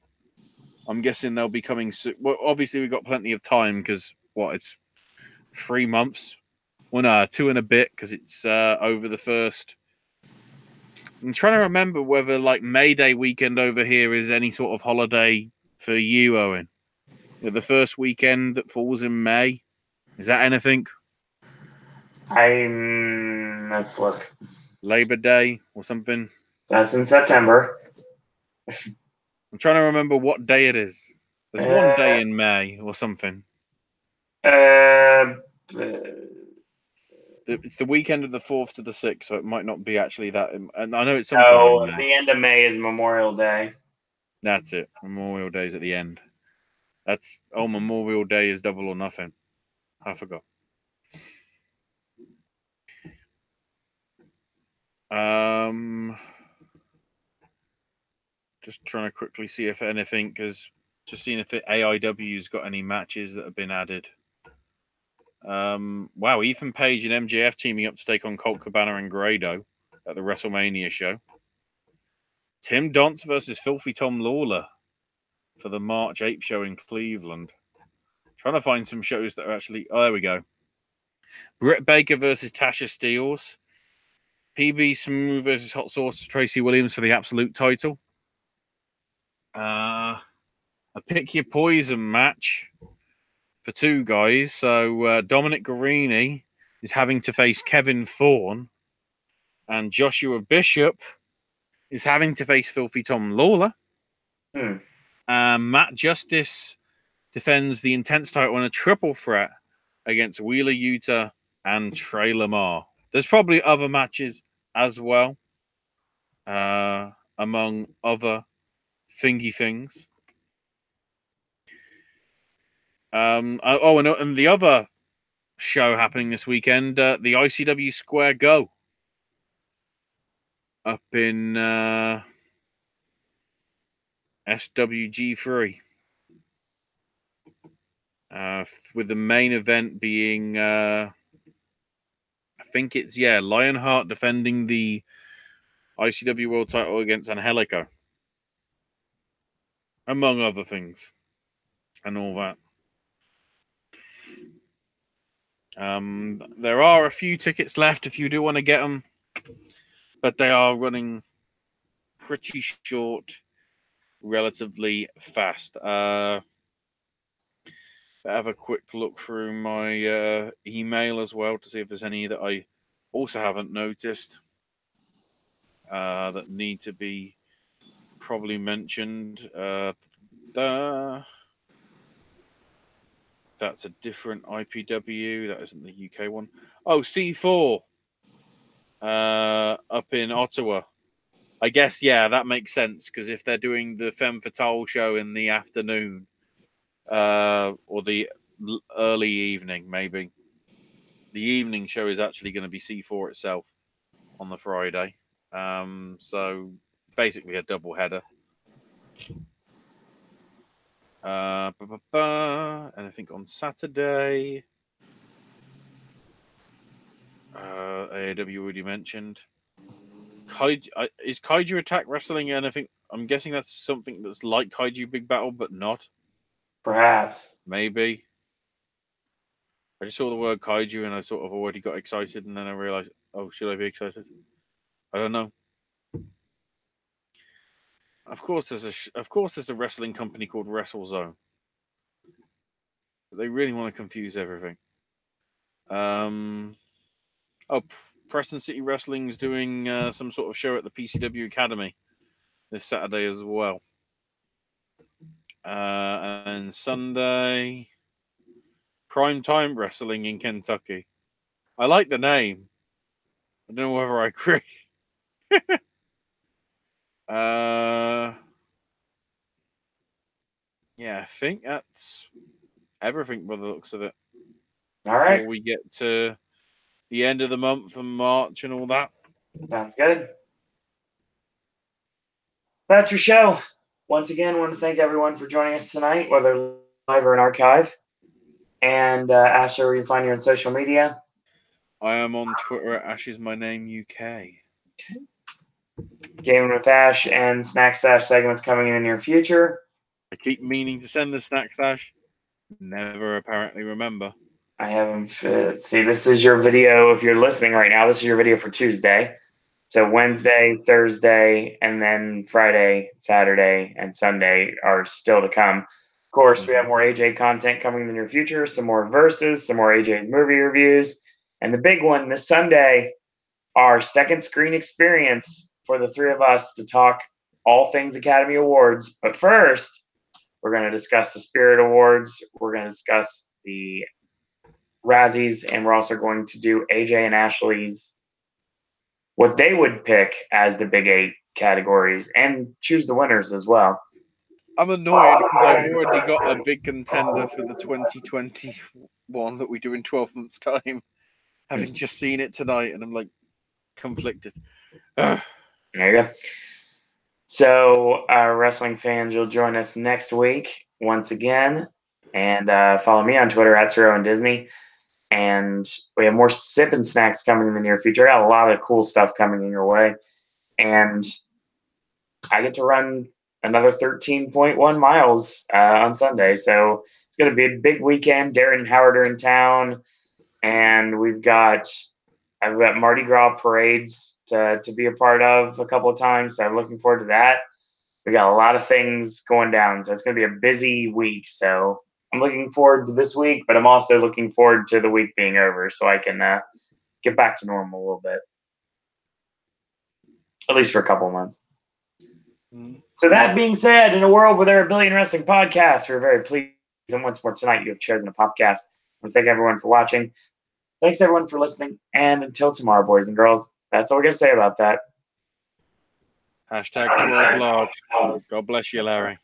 I'm guessing they'll be coming soon. Well, obviously, we've got plenty of time because, it's 3 months? Well, no, 2 and a bit because it's over the first. I'm trying to remember whether, May Day weekend over here is any sort of holiday for you, Owen. The first weekend that falls in May. Is that anything? Let's look. Labor Day or something? That's in September. I'm trying to remember what day it is. There's one day in May or something. It's the weekend of the 4th to the 6th, so it might not be actually that. And I know it's sometime in May. The end of May is Memorial Day. That's it. Memorial Day is at the end. Memorial Day is Double or Nothing. I forgot. Just trying to quickly see if anything, because just seeing if AEW's got any matches that have been added. Wow, Ethan Page and MJF teaming up to take on Colt Cabana and Grado at the WrestleMania show. Tim Donst versus Filthy Tom Lawler for the March 8th show in Cleveland. Trying to find some shows that are actually... Oh, there we go. Britt Baker versus Tasha Steelz. PB Smooth versus Hot Sauce Tracy Williams for the Absolute title. A Pick Your Poison match for 2 guys. So Dominic Guarini is having to face Kevin Thorne, and Joshua Bishop is having to face Filthy Tom Lawler. Matt Justice defends the Intense title in a triple threat against Wheeler Yuta and Trey Lamar. There's probably other matches as well, among other thingy things. And the other show happening this weekend, the ICW Square Go up in SWG3. With the main event being, I think it's, Lionheart defending the ICW World title against Angelico, among other things, and all that. There are a few tickets left if you do want to get them, but they are running pretty short, relatively fast. Have a quick look through my email as well to see if there's any that I also haven't noticed that need to be probably mentioned. That's a different IPW. That isn't the UK one. Oh, C4 up in Ottawa I guess, yeah, that makes sense, because if they're doing the Femme Fatale show in the afternoon, or the early evening, maybe. The evening show is actually going to be C4 itself on the Friday. So basically a double header. And I think on Saturday, AEW already mentioned. Is Kaiju Attack Wrestling anything? I'm guessing that's something that's like Kaiju Big Battle, but not. Perhaps. Maybe. I just saw the word Kaiju and I sort of already got excited, and then I realized, oh, should I be excited? I don't know. Of course, there's a wrestling company called WrestleZone. But they really want to confuse everything. Preston City Wrestling's doing some sort of show at the PCW Academy this Saturday as well. And Sunday, Prime Time Wrestling in Kentucky. I like the name. I don't know whether I agree. Yeah, I think that's everything by the looks of it. All right. Before we get to the end of the month and March and all that. Sounds good. That's your show. Once again, I want to thank everyone for joining us tonight, whether live or in archive. And Asher, where you find you on social media? I am on Twitter at Ash is my name UK. Okay. Gaming with Ash and Snack Stash segments coming in the near future. I keep meaning to send the Snack Stash. Never apparently remember. I haven't. See, this is your video. If you're listening right now, this is your video for Tuesday. So Wednesday, Thursday, and then Friday, Saturday, and Sunday are still to come. Of course, we have more AJ content coming in the near future, some more verses, some more AJ's movie reviews, and the big one this Sunday, our second screen experience for the three of us to talk all things Academy Awards. But first, we're going to discuss the Spirit Awards. We're going to discuss the Razzies, and we're also going to do AJ and Ashley's what they would pick as the Big 8 categories and choose the winners as well. I'm annoyed because I've already got a big contender for the 2021 that we do in 12 months' time, having just seen it tonight, and I'm like conflicted. There you go. So, wrestling fans, you'll join us next week once again, and follow me on Twitter at Zero and Disney. And we have more sip and snacks coming in the near future. I got a lot of cool stuff coming in your way. And I get to run another 13.1 miles on Sunday. So it's going to be a big weekend. Darren and Howard are in town. And I've got Mardi Gras parades to be a part of a couple of times. So I'm looking forward to that. We got a lot of things going down. So it's going to be a busy week. So I'm looking forward to this week, but I'm also looking forward to the week being over so I can get back to normal a little bit. At least for a couple of months. So that being said, in a world where there are a billion wrestling podcasts, we're very pleased. And once more tonight, you have chosen a Popcast. I want to thank everyone for watching. Thanks, everyone, for listening. And until tomorrow, boys and girls, that's all we're going to say about that. #12 large. God bless you, Larry.